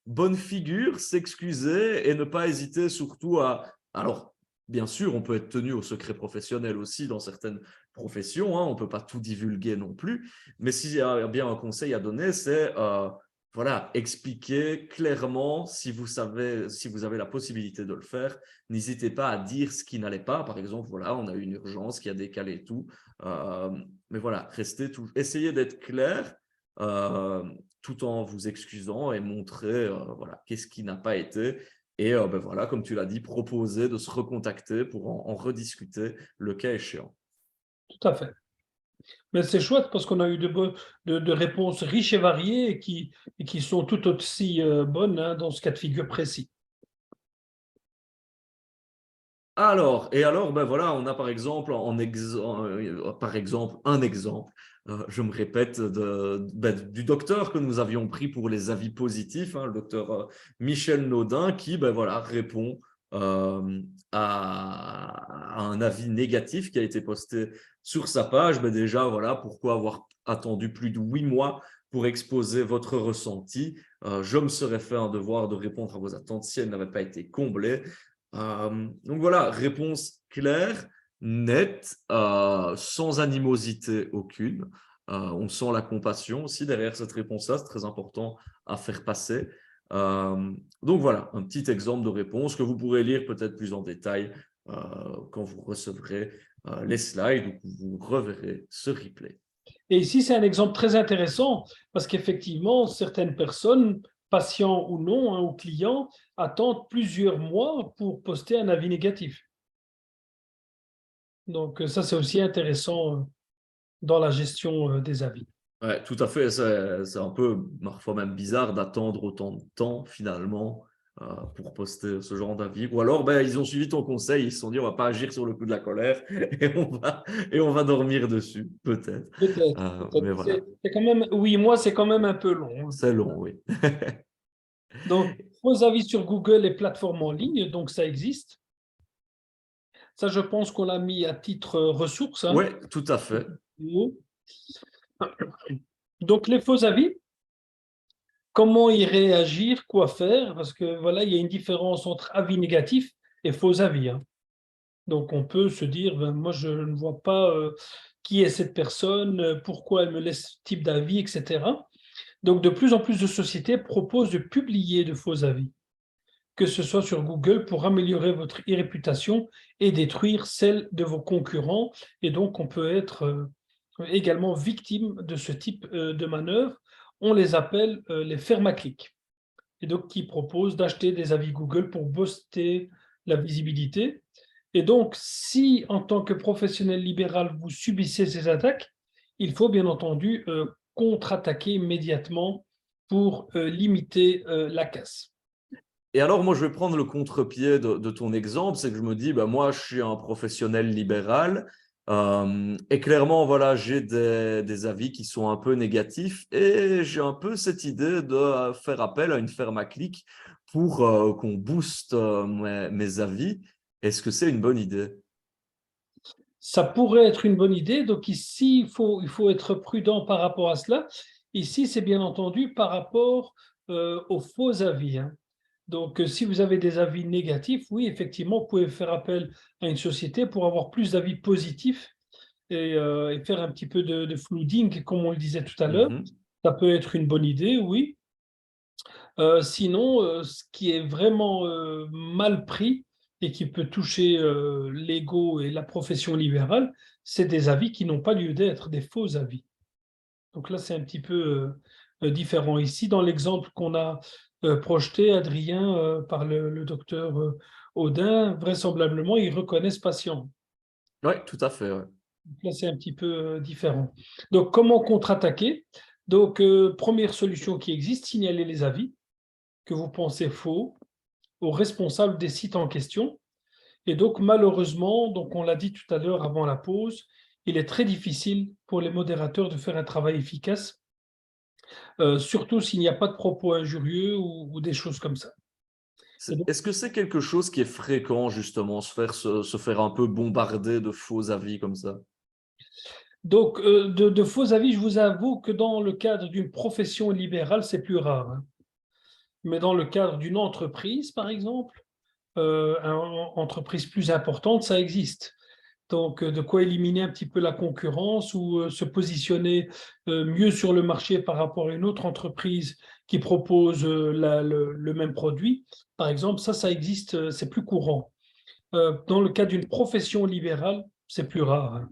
bonne figure, s'excuser et ne pas hésiter surtout à… Alors, bien sûr, on peut être tenu au secret professionnel aussi dans certaines professions, hein, on ne peut pas tout divulguer non plus, mais s'il y a bien un conseil à donner, c'est… voilà, expliquer clairement si vous avez la possibilité de le faire. N'hésitez pas à dire ce qui n'allait pas. Par exemple, voilà, on a eu une urgence qui a décalé tout. Mais voilà, essayez d'être clair tout en vous excusant et montrer voilà, qu'est-ce qui n'a pas été. Et ben voilà, comme tu l'as dit, proposer de se recontacter pour en rediscuter le cas échéant. Tout à fait. Mais c'est chouette parce qu'on a eu de réponses riches et variées et qui sont tout aussi bonnes hein, dans ce cas de figure précis. Alors, ben voilà, on a par exemple, un exemple, je me répète, du docteur que nous avions pris pour les avis positifs, hein, le docteur Michel Naudin, qui ben voilà, répond à un avis négatif qui a été posté sur sa page. Ben déjà, voilà, pourquoi avoir attendu plus de 8 mois pour exposer votre ressenti. Je me serais fait un devoir de répondre à vos attentes si elles n'avaient pas été comblées. Donc voilà, réponse claire, nette, sans animosité aucune. On sent la compassion aussi derrière cette réponse-là, c'est très important à faire passer. Donc voilà, un petit exemple de réponse que vous pourrez lire peut-être plus en détail quand vous recevrez les slides ou que vous reverrez ce replay. Et ici, c'est un exemple très intéressant parce qu'effectivement, certaines personnes, patients ou non, hein, ou clients, attendent plusieurs mois pour poster un avis négatif. Donc ça, c'est aussi intéressant dans la gestion des avis. Ouais, tout à fait. C'est un peu, parfois même bizarre d'attendre autant de temps finalement pour poster ce genre d'avis. Ou alors, ben, ils ont suivi ton conseil, ils se sont dit, on va pas agir sur le coup de la colère et on va dormir dessus, peut-être. Peut-être. Mais voilà, C'est quand même, oui, moi, c'est quand même un peu long, hein. c'est long, oui. Donc, Donc, faux avis sur Google et plateformes en ligne, donc ça existe. Ça, je pense qu'on l'a mis à titre ressource. Oui, tout à fait. Donc, les faux avis, comment y réagir, quoi faire? Parce que voilà, il y a une différence entre avis négatif et faux avis. Donc, on peut se dire, ben, moi, je ne vois pas qui est cette personne, pourquoi elle me laisse ce type d'avis, etc. Donc, de plus en plus de sociétés proposent de publier de faux avis, que ce soit sur Google pour améliorer votre réputation et détruire celle de vos concurrents. Et donc, on peut être également victime de ce type de manœuvre. On les appelle les fermaclics. Et donc, qui proposent d'acheter des avis Google pour booster la visibilité. Et donc, si en tant que professionnel libéral, vous subissez ces attaques, il faut bien entendu contre-attaquer immédiatement pour limiter la casse. Et alors, moi, je vais prendre le contre-pied de ton exemple, c'est que je me dis, bah, moi, je suis un professionnel libéral et clairement, voilà, j'ai des avis qui sont un peu négatifs et j'ai un peu cette idée de faire appel à une ferme à clic pour qu'on booste mes avis. Est-ce que c'est une bonne idée? Ça pourrait être une bonne idée. Donc ici, il faut être prudent par rapport à cela. Ici, c'est bien entendu par rapport aux faux avis. Donc, si vous avez des avis négatifs, oui, effectivement, vous pouvez faire appel à une société pour avoir plus d'avis positifs et faire un petit peu de flooding, comme on le disait tout à l'heure. Ça peut être une bonne idée, oui. Sinon, ce qui est vraiment mal pris et qui peut toucher l'ego et la profession libérale, c'est des avis qui n'ont pas lieu d'être, des faux avis. Donc là, c'est un petit peu différent. Ici, dans l'exemple qu'on a projeté, Adrien, par le docteur Audin, vraisemblablement, il reconnaît ce patient. Oui, tout à fait. Ouais. Donc là, c'est un petit peu différent. Donc, comment contre-attaquer? Donc, première solution qui existe, signaler les avis que vous pensez faux aux responsables des sites en question. Et donc, malheureusement, donc on l'a dit tout à l'heure avant la pause, il est très difficile pour les modérateurs de faire un travail efficace, surtout s'il n'y a pas de propos injurieux ou des choses comme ça. Est-ce que c'est quelque chose qui est fréquent, justement, se faire un peu bombarder de faux avis comme ça? Donc, de faux avis, je vous avoue que dans le cadre d'une profession libérale, c'est plus rare. Mais dans le cadre d'une entreprise, par exemple, une entreprise plus importante, ça existe. Donc, de quoi éliminer un petit peu la concurrence ou se positionner mieux sur le marché par rapport à une autre entreprise qui propose le même produit. Par exemple, ça existe, c'est plus courant. Dans le cas d'une profession libérale, c'est plus rare.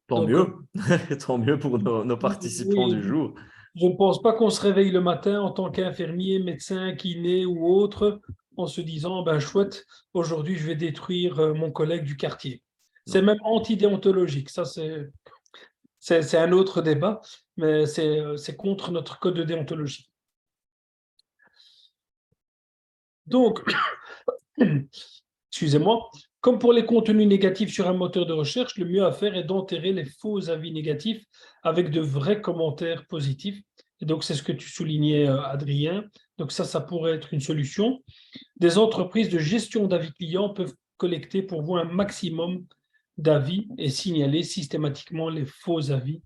Tant Donc, mieux, tant mieux pour nos participants du oui, jour. je ne pense pas qu'on se réveille le matin en tant qu'infirmier, médecin, kiné ou autre en se disant, ben chouette, aujourd'hui je vais détruire mon collègue du quartier. C'est même antidéontologique, ça c'est un autre débat, mais c'est contre notre code de déontologie. Donc, excusez-moi, comme pour les contenus négatifs sur un moteur de recherche, le mieux à faire est d'enterrer les faux avis négatifs avec de vrais commentaires positifs. Et donc, c'est ce que tu soulignais, Adrien. Donc, ça pourrait être une solution. Des entreprises de gestion d'avis clients peuvent collecter pour vous un maximum d'avis et signaler systématiquement les faux avis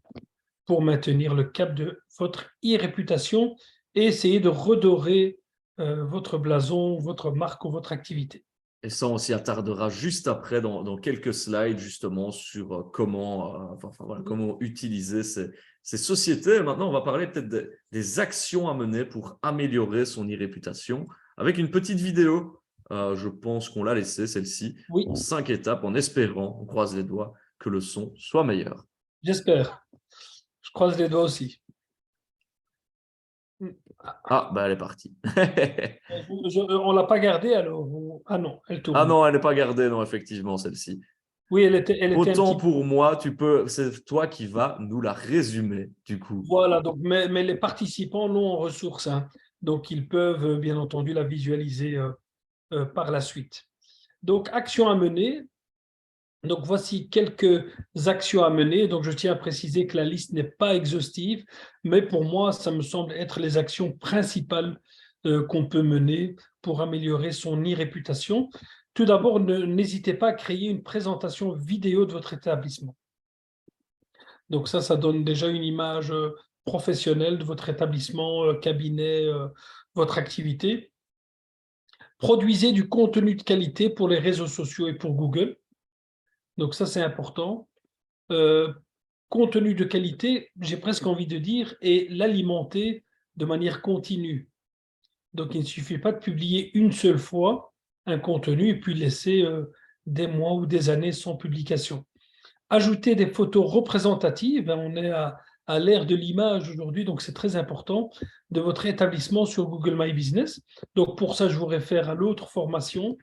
pour maintenir le cap de votre e-réputation et essayer de redorer votre blason, votre marque ou votre activité. Et ça, on s'y attardera juste après dans quelques slides, justement, sur comment utiliser ces sociétés. Et maintenant, on va parler peut-être des actions à mener pour améliorer son e-réputation avec une petite vidéo. Je pense qu'on l'a laissée, celle-ci, en 5 étapes, en espérant, on croise les doigts, que le son soit meilleur. J'espère. Je croise les doigts aussi. Ah, ben elle est partie. On ne l'a pas gardée alors? Ah non, elle tourne. Ah non, elle n'est pas gardée, non, effectivement, celle-ci. Oui, elle était Autant pour moi, c'est toi qui vas nous la résumer, du coup. Voilà, donc, mais les participants l'ont en ressources, donc ils peuvent bien entendu la visualiser par la suite. Donc, actions à mener. Donc, voici quelques actions à mener. Donc, je tiens à préciser que la liste n'est pas exhaustive, mais pour moi, ça me semble être les actions principales qu'on peut mener pour améliorer son e-réputation. Tout d'abord, n'hésitez pas à créer une présentation vidéo de votre établissement. Donc ça donne déjà une image professionnelle de votre établissement, cabinet, votre activité. Produisez du contenu de qualité pour les réseaux sociaux et pour Google. Donc ça, c'est important. Contenu de qualité, j'ai presque envie de dire, et l'alimenter de manière continue. Donc, il ne suffit pas de publier une seule fois un contenu et puis laisser des mois ou des années sans publication. Ajouter des photos représentatives, on est à l'ère de l'image aujourd'hui, donc c'est très important, de votre établissement sur Google My Business. Donc, pour ça, je vous réfère à l'autre formation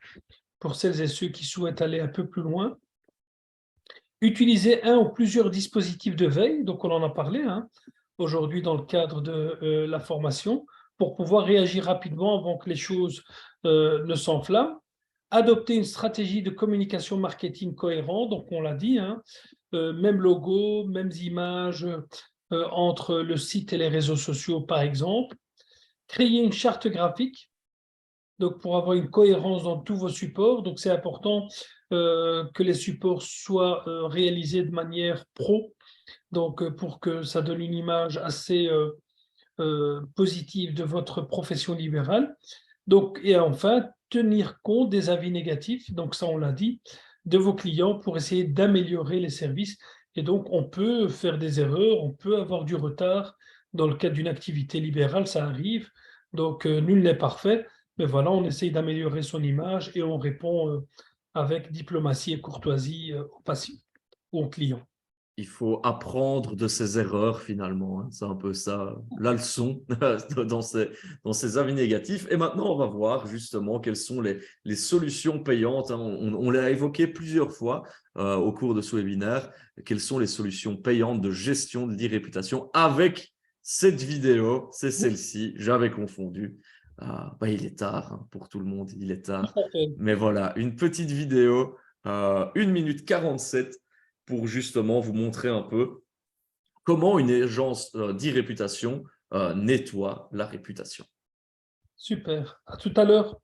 pour celles et ceux qui souhaitent aller un peu plus loin. Utiliser un ou plusieurs dispositifs de veille, donc on en a parlé aujourd'hui dans le cadre de la formation, pour pouvoir réagir rapidement avant que les choses ne s'enflamment. Adopter une stratégie de communication marketing cohérente, donc on l'a dit, même logo, mêmes images entre le site et les réseaux sociaux par exemple. Créer une charte graphique, donc pour avoir une cohérence dans tous vos supports, donc c'est important que les supports soient réalisés de manière pro, donc pour que ça donne une image assez positive de votre profession libérale. Donc, et enfin, tenir compte des avis négatifs, donc ça on l'a dit, de vos clients pour essayer d'améliorer les services. Et donc, on peut faire des erreurs, on peut avoir du retard dans le cadre d'une activité libérale, ça arrive. Donc, nul n'est parfait, mais voilà, on essaye d'améliorer son image et on répond avec diplomatie et courtoisie aux patients ou aux clients. Il faut apprendre de ses erreurs finalement. C'est un peu ça, la leçon dans ces avis négatifs. Et maintenant, on va voir justement quelles sont les solutions payantes. On l'a évoqué plusieurs fois au cours de ce webinaire. Quelles sont les solutions payantes de gestion de l'e-réputation avec cette vidéo? C'est celle-ci, j'avais confondu. Il est tard pour tout le monde, il est tard. Mais voilà, une petite vidéo, 1 minute 47 pour justement vous montrer un peu comment une agence d'e-réputation nettoie la réputation. Super, à tout à l'heure.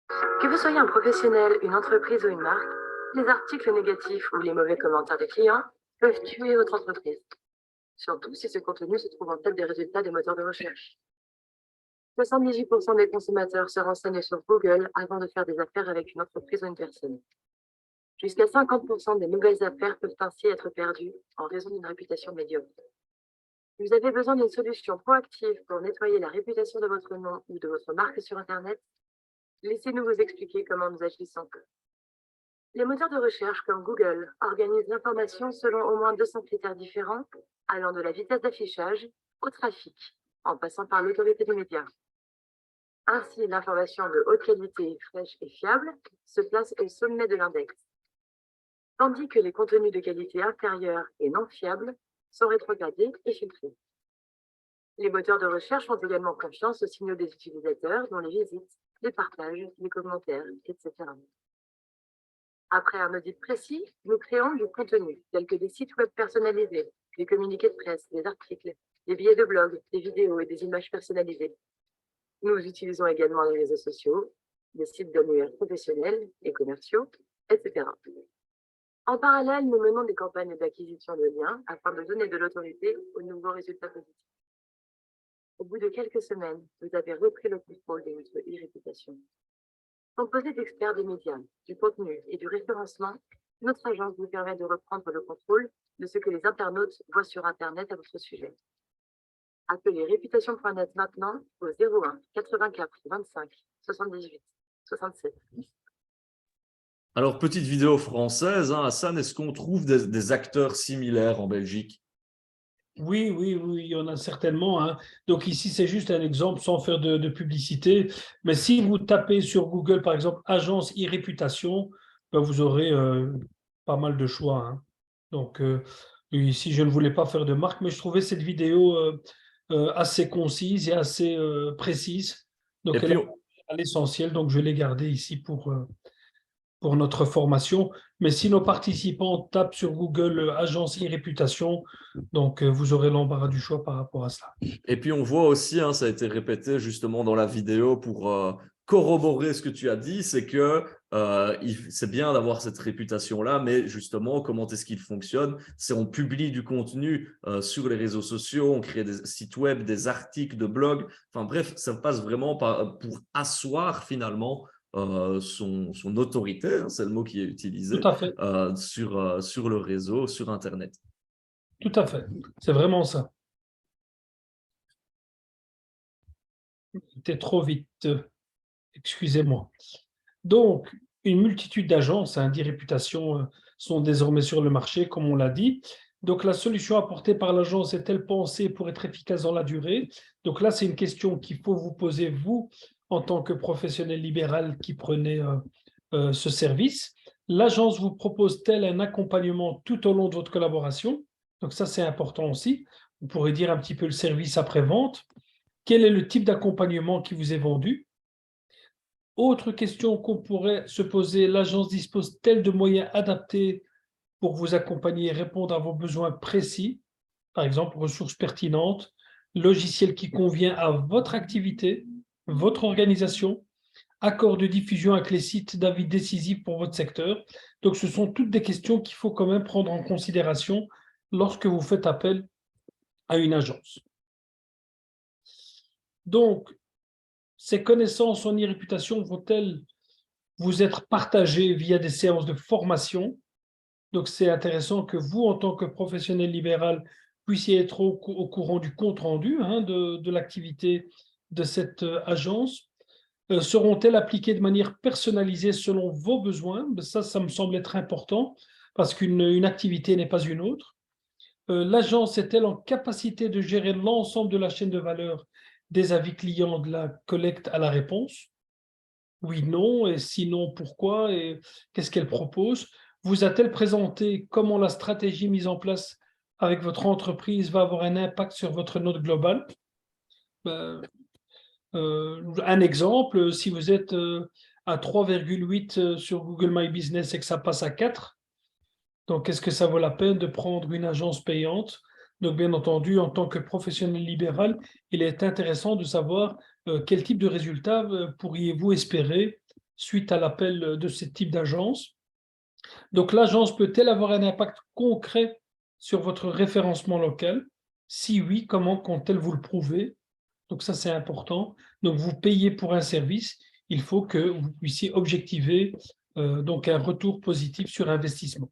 Que vous soyez un professionnel, une entreprise ou une marque, les articles négatifs ou les mauvais commentaires des clients peuvent tuer votre entreprise. Surtout si ce contenu se trouve en tête des résultats des moteurs de recherche. 78% des consommateurs se renseignent sur Google avant de faire des affaires avec une entreprise ou une personne. Jusqu'à 50% des nouvelles affaires peuvent ainsi être perdues en raison d'une réputation médiocre. Vous avez besoin d'une solution proactive pour nettoyer la réputation de votre nom ou de votre marque sur Internet? Laissez-nous vous expliquer comment nous agissons. Les moteurs de recherche comme Google organisent l'information selon au moins 200 critères différents, allant de la vitesse d'affichage au trafic, en passant par l'autorité des médias. Ainsi, l'information de haute qualité, fraîche et fiable se place au sommet de l'index, tandis que les contenus de qualité inférieure et non fiables sont rétrogradés et filtrés. Les moteurs de recherche font également confiance aux signaux des utilisateurs, dont les visites, les partages, les commentaires, etc. Après un audit précis, nous créons du contenu, tel que des sites web personnalisés, des communiqués de presse, des articles, des billets de blog, des vidéos et des images personnalisées. Nous utilisons également les réseaux sociaux, des sites d'annuaires professionnels et commerciaux, etc. En parallèle, nous menons des campagnes d'acquisition de liens afin de donner de l'autorité aux nouveaux résultats positifs. Au bout de quelques semaines, vous avez repris le contrôle de votre e-réputation. Composée d'experts des médias, du contenu et du référencement, notre agence vous permet de reprendre le contrôle de ce que les internautes voient sur Internet à votre sujet. Appelez réputation.net maintenant au 01 84 25 78 67. Alors, petite vidéo française, Hassan, est-ce qu'on trouve des acteurs similaires en Belgique? Oui, il y en a certainement. Donc ici, c'est juste un exemple sans faire de publicité. Mais si vous tapez sur Google, par exemple, agence e-réputation, vous aurez pas mal de choix. Donc ici, je ne voulais pas faire de marque, mais je trouvais cette vidéo assez concise et assez précise. Donc elle est à l'essentiel, donc je l'ai gardée ici pour pour notre formation. Mais si nos participants tapent sur Google agence e-réputation, donc vous aurez l'embarras du choix par rapport à cela. Et puis on voit aussi, hein, ça a été répété justement dans la vidéo pour corroborer ce que tu as dit, c'est que c'est bien d'avoir cette réputation-là, mais justement, comment est-ce qu'il fonctionne? C'est on publie du contenu sur les réseaux sociaux, on crée des sites web, des articles de blog, enfin bref, ça passe vraiment pour asseoir finalement son autorité, hein, c'est le mot qui est utilisé, Tout à fait, sur le réseau, sur Internet. tout à fait. C'est vraiment ça. C'était trop vite. Excusez-moi. Donc, une multitude d'agences d'e-réputation sont désormais sur le marché, comme on l'a dit. Donc, la solution apportée par l'agence est-elle pensée pour être efficace dans la durée? Donc là, c'est une question qu'il faut vous poser, vous, en tant que professionnel libéral qui prenez ce service. L'agence vous propose-t-elle un accompagnement tout au long de votre collaboration? Donc ça, c'est important aussi. Vous pourrez dire un petit peu le service après-vente. Quel est le type d'accompagnement qui vous est vendu? Autre question qu'on pourrait se poser, l'agence dispose-t-elle de moyens adaptés pour vous accompagner et répondre à vos besoins précis? Par exemple, ressources pertinentes, logiciel qui convient à votre activité, votre organisation, accord de diffusion avec les sites d'avis décisifs pour votre secteur. Donc, ce sont toutes des questions qu'il faut quand même prendre en considération lorsque vous faites appel à une agence. Donc, ces connaissances en e-réputation vont-elles vous être partagées via des séances de formation? Donc, c'est intéressant que vous, en tant que professionnel libéral, puissiez être au courant du compte-rendu de l'activité de cette agence. Seront-elles appliquées de manière personnalisée selon vos besoins? Ça me semble être important parce qu'une activité n'est pas une autre. L'agence est-elle en capacité de gérer l'ensemble de la chaîne de valeur des avis clients de la collecte à la réponse? Oui, non, et sinon, pourquoi? Et qu'est-ce qu'elle propose? Vous a-t-elle présenté comment la stratégie mise en place avec votre entreprise va avoir un impact sur votre note globale? Un exemple, si vous êtes à 3,8 sur Google My Business et que ça passe à 4, donc est-ce que ça vaut la peine de prendre une agence payante? Donc bien entendu, en tant que professionnel libéral, il est intéressant de savoir quel type de résultat pourriez-vous espérer suite à l'appel de ce type d'agence. Donc l'agence peut-elle avoir un impact concret sur votre référencement local? Si oui, comment compte-t-elle vous le prouver? Donc ça, c'est important. Donc vous payez pour un service, il faut que vous puissiez objectiver donc un retour positif sur investissement.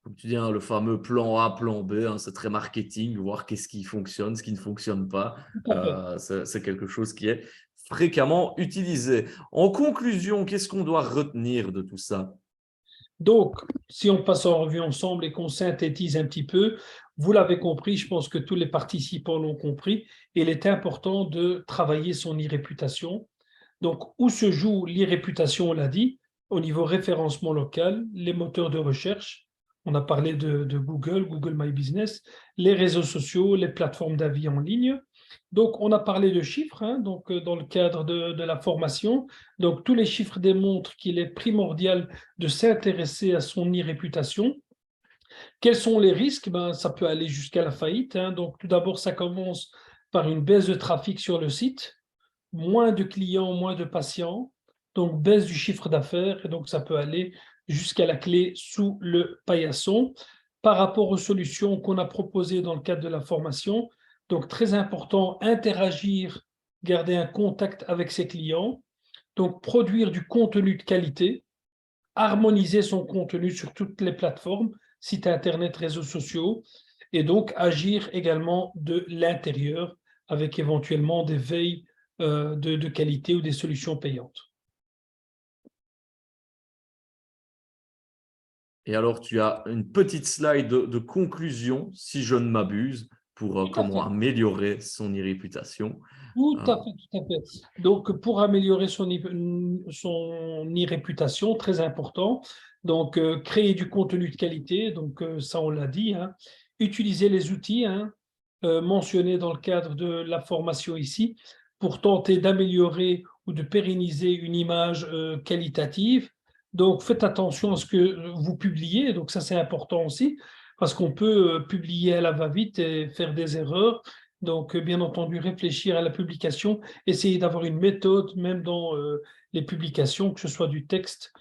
Comme tu dis, hein, le fameux plan A, plan B, hein, c'est très marketing, voir qu'est-ce qui fonctionne, ce qui ne fonctionne pas. Tout à fait. C'est quelque chose qui est fréquemment utilisé. En conclusion, qu'est-ce qu'on doit retenir de tout ça? Donc, si on passe en revue ensemble et qu'on synthétise un petit peu, vous l'avez compris, je pense que tous les participants l'ont compris, il est important de travailler son e-réputation. Donc, où se joue l'e-réputation, on l'a dit, au niveau référencement local, les moteurs de recherche, on a parlé de Google, Google My Business, les réseaux sociaux, les plateformes d'avis en ligne. Donc, on a parlé de chiffres donc, dans le cadre de la formation. Donc, tous les chiffres démontrent qu'il est primordial de s'intéresser à son e-réputation. Quels sont les risques? Ça peut aller jusqu'à la faillite. Donc, tout d'abord, ça commence par une baisse de trafic sur le site, moins de clients, moins de patients, donc baisse du chiffre d'affaires, et donc ça peut aller jusqu'à la clé sous le paillasson. Par rapport aux solutions qu'on a proposées dans le cadre de la formation, donc très important, interagir, garder un contact avec ses clients, donc produire du contenu de qualité, harmoniser son contenu sur toutes les plateformes, sites internet, réseaux sociaux, et donc agir également de l'intérieur avec éventuellement des veilles de qualité ou des solutions payantes. Et alors, tu as une petite slide de conclusion, si je ne m'abuse, pour comment améliorer son e-réputation. Tout à fait, tout à fait. Donc, pour améliorer son e-réputation, très important, donc créer du contenu de qualité, donc ça on l'a dit, utiliser les outils mentionnés dans le cadre de la formation ici, pour tenter d'améliorer ou de pérenniser une image qualitative. Donc, faites attention à ce que vous publiez. Donc, ça, c'est important aussi, parce qu'on peut publier à la va-vite et faire des erreurs. Donc, bien entendu, réfléchir à la publication, essayer d'avoir une méthode, même dans les publications, que ce soit du texte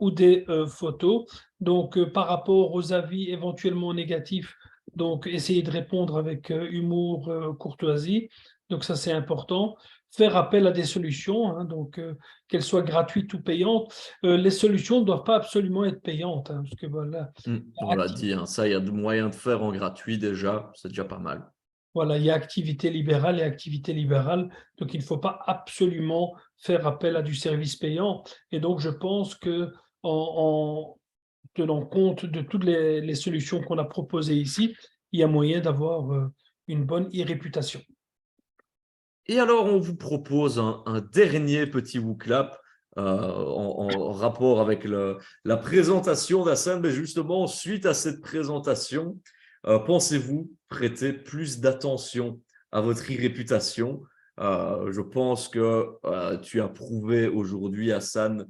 ou des photos. Donc, par rapport aux avis éventuellement négatifs, donc essayer de répondre avec humour, courtoisie. Donc, ça, c'est important. Faire appel à des solutions, hein, donc qu'elles soient gratuites ou payantes. Les solutions ne doivent pas absolument être payantes, hein, parce que voilà, On l'a dit, hein, ça, il y a de moyens de faire en gratuit déjà, c'est déjà pas mal. voilà, il y a activité libérale et activité libérale, donc il ne faut pas absolument faire appel à du service payant. Et donc, je pense que en tenant compte de toutes les solutions qu'on a proposées ici, il y a moyen d'avoir une bonne e-réputation. Et alors, on vous propose un dernier petit WooClap en rapport avec la présentation d'Hassan. Mais justement, suite à cette présentation, pensez-vous prêter plus d'attention à votre e-réputation? Je pense que tu as prouvé aujourd'hui, Hassan,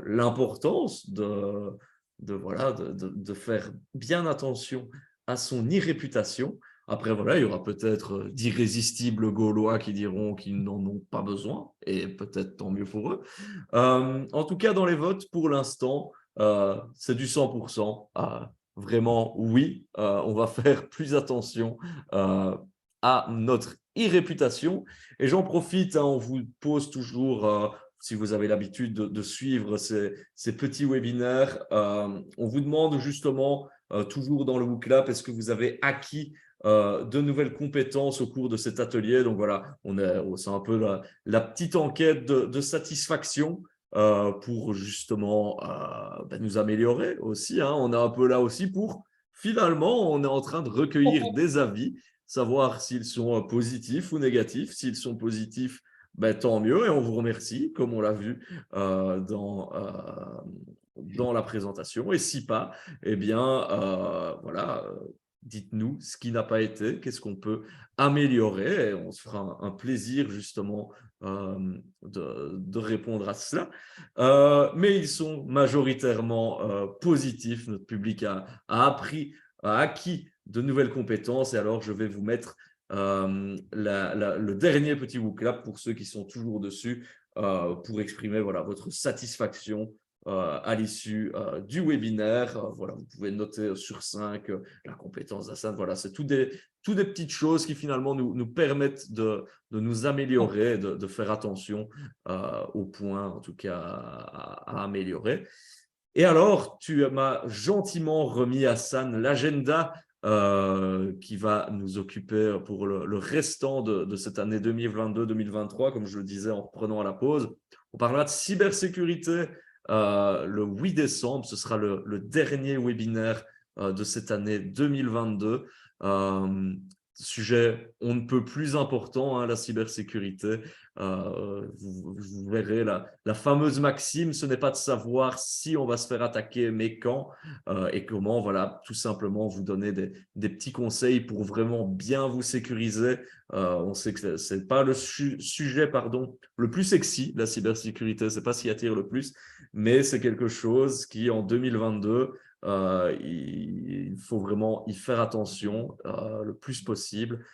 l'importance de faire bien attention à son e-réputation. Après, voilà, il y aura peut-être d'irrésistibles Gaulois qui diront qu'ils n'en ont pas besoin, et peut-être tant mieux pour eux. En tout cas, dans les votes, pour l'instant, c'est du 100%. Vraiment, oui, on va faire plus attention à notre e-réputation. Et j'en profite, hein, on vous pose toujours, si vous avez l'habitude de suivre ces petits webinaires, on vous demande justement, toujours dans le WooClap, est-ce que vous avez acquis de nouvelles compétences au cours de cet atelier? Donc voilà, c'est un peu la petite enquête de satisfaction pour justement nous améliorer aussi, hein. On est un peu là aussi pour, finalement, on est en train de recueillir des avis, savoir s'ils sont positifs ou négatifs. S'ils sont positifs, tant mieux, et on vous remercie, comme on l'a vu dans la présentation. Et si pas, eh bien, voilà, dites-nous ce qui n'a pas été, qu'est-ce qu'on peut améliorer, et on se fera un plaisir justement de répondre à cela. Mais ils sont majoritairement positifs. Notre public a acquis de nouvelles compétences, et alors je vais vous mettre le dernier petit WooClap pour ceux qui sont toujours dessus pour exprimer voilà, votre satisfaction à l'issue du webinaire. Voilà, vous pouvez noter sur 5 la compétence d'Hassan. Voilà, c'est toutes des petites choses qui finalement nous permettent de nous améliorer, de faire attention aux points, en tout cas, à améliorer. Et alors, tu m'as gentiment remis, Hassan, l'agenda qui va nous occuper pour le restant de cette année 2022-2023, comme je le disais en reprenant à la pause. On parlera de cybersécurité le 8 décembre. Ce sera le dernier webinaire de cette année 2022. Sujet on ne peut plus important, hein, la cybersécurité. Vous verrez la fameuse maxime, ce n'est pas de savoir si on va se faire attaquer, mais quand et comment. Voilà, tout simplement vous donner des petits conseils pour vraiment bien vous sécuriser. On sait que ce n'est pas le sujet le plus sexy, la cybersécurité, ce n'est pas ce qui attire le plus, mais c'est quelque chose qui, en 2022, il faut vraiment y faire attention le plus possible.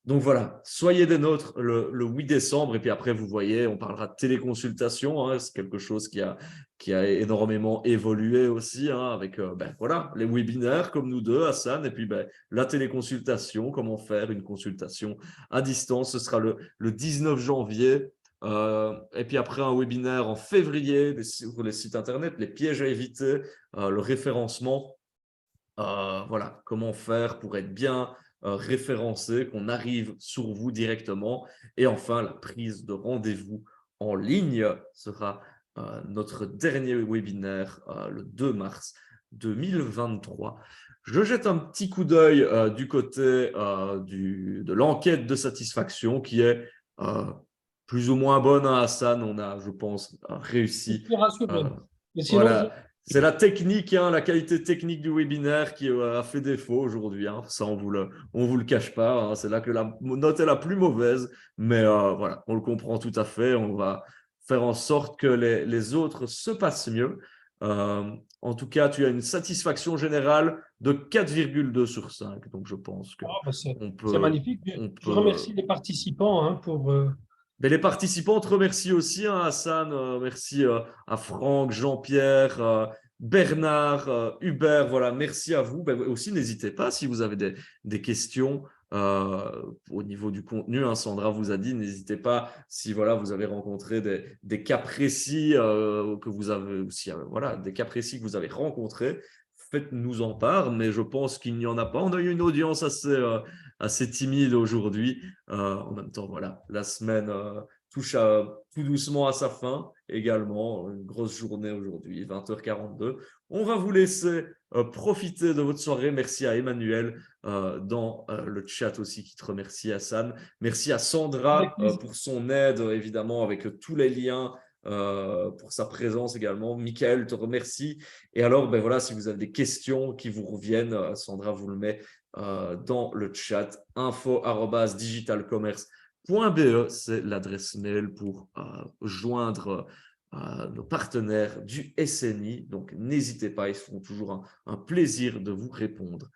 Donc voilà, soyez des nôtres le 8 décembre. Et puis après, vous voyez, on parlera de téléconsultation, hein, c'est quelque chose qui a énormément évolué aussi, hein, avec voilà, les webinaires comme nous deux, Hassan, et puis la téléconsultation, comment faire une consultation à distance. Ce sera le 19 janvier. Et puis après, un webinaire en février sur les sites internet, les pièges à éviter, le référencement. Voilà, comment faire pour être bien référencé, qu'on arrive sur vous directement. Et enfin, la prise de rendez-vous en ligne sera notre dernier webinaire le 2 mars 2023. Je jette un petit coup d'œil du côté de l'enquête de satisfaction qui est plus ou moins bonne, hein, Hassan. On a, je pense, réussi. C'est rassurant. Mais sinon, Voilà. C'est la technique, hein, la qualité technique du webinaire qui a fait défaut aujourd'hui. Hein. Ça, on vous le cache pas. Hein. C'est là que la note est la plus mauvaise. Mais voilà, on le comprend tout à fait. On va faire en sorte que les autres se passent mieux. En tout cas, tu as une satisfaction générale de 4,2 sur 5. Donc, je pense que C'est peut, magnifique. Je remercie les participants hein, pour… Mais les participants te remercient aussi, hein, Hassan. Merci à Franck, Jean-Pierre, Bernard, Hubert. Voilà, merci à vous. Ben, aussi, n'hésitez pas si vous avez des questions au niveau du contenu. Hein, Sandra vous a dit, n'hésitez pas si voilà, vous avez rencontré des cas précis que vous avez aussi, voilà, des cas précis que vous avez rencontrés. Faites-nous en part, mais je pense qu'il n'y en a pas. On a eu une audience assez timide aujourd'hui. En même temps, voilà, la semaine touche tout doucement à sa fin également. Une grosse journée aujourd'hui, 20h42. On va vous laisser profiter de votre soirée. Merci à Emmanuel dans le chat aussi qui te remercie, Hassan. Merci à Sandra pour son aide, évidemment, avec tous les liens. Pour sa présence également. Michael te remercie. Et alors, ben voilà, si vous avez des questions qui vous reviennent, Sandra vous le met dans le chat. info@digitalcommerce.be, c'est l'adresse mail pour joindre nos partenaires du SNI. Donc, n'hésitez pas, ils feront toujours un plaisir de vous répondre.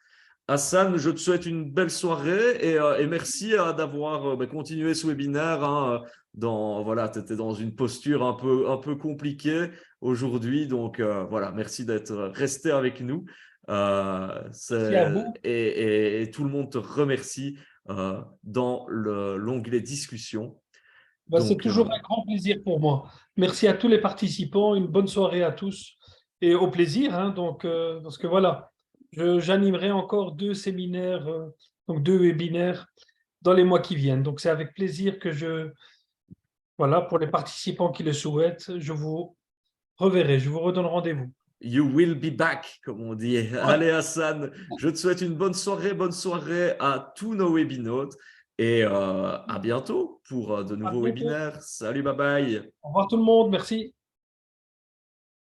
Hassan, je te souhaite une belle soirée et merci d'avoir continué ce webinaire. Hein, voilà, tu étais dans une posture un peu compliquée aujourd'hui. Donc, voilà, merci d'être resté avec nous. Merci à vous. Et tout le monde te remercie dans l'onglet discussion. C'est toujours un grand plaisir pour moi. Merci à tous les participants. Une bonne soirée à tous et au plaisir. Hein, parce que voilà. J'animerai encore 2 séminaires, donc 2 webinaires dans les mois qui viennent. Donc, c'est avec plaisir que voilà, pour les participants qui le souhaitent, je vous reverrai, je vous redonne rendez-vous. You will be back, comme on dit. Ouais. Allez, Hassan, je te souhaite une bonne soirée à tous nos webinautes et à bientôt pour de nouveaux webinaires. Salut, bye bye. Au revoir tout le monde, merci.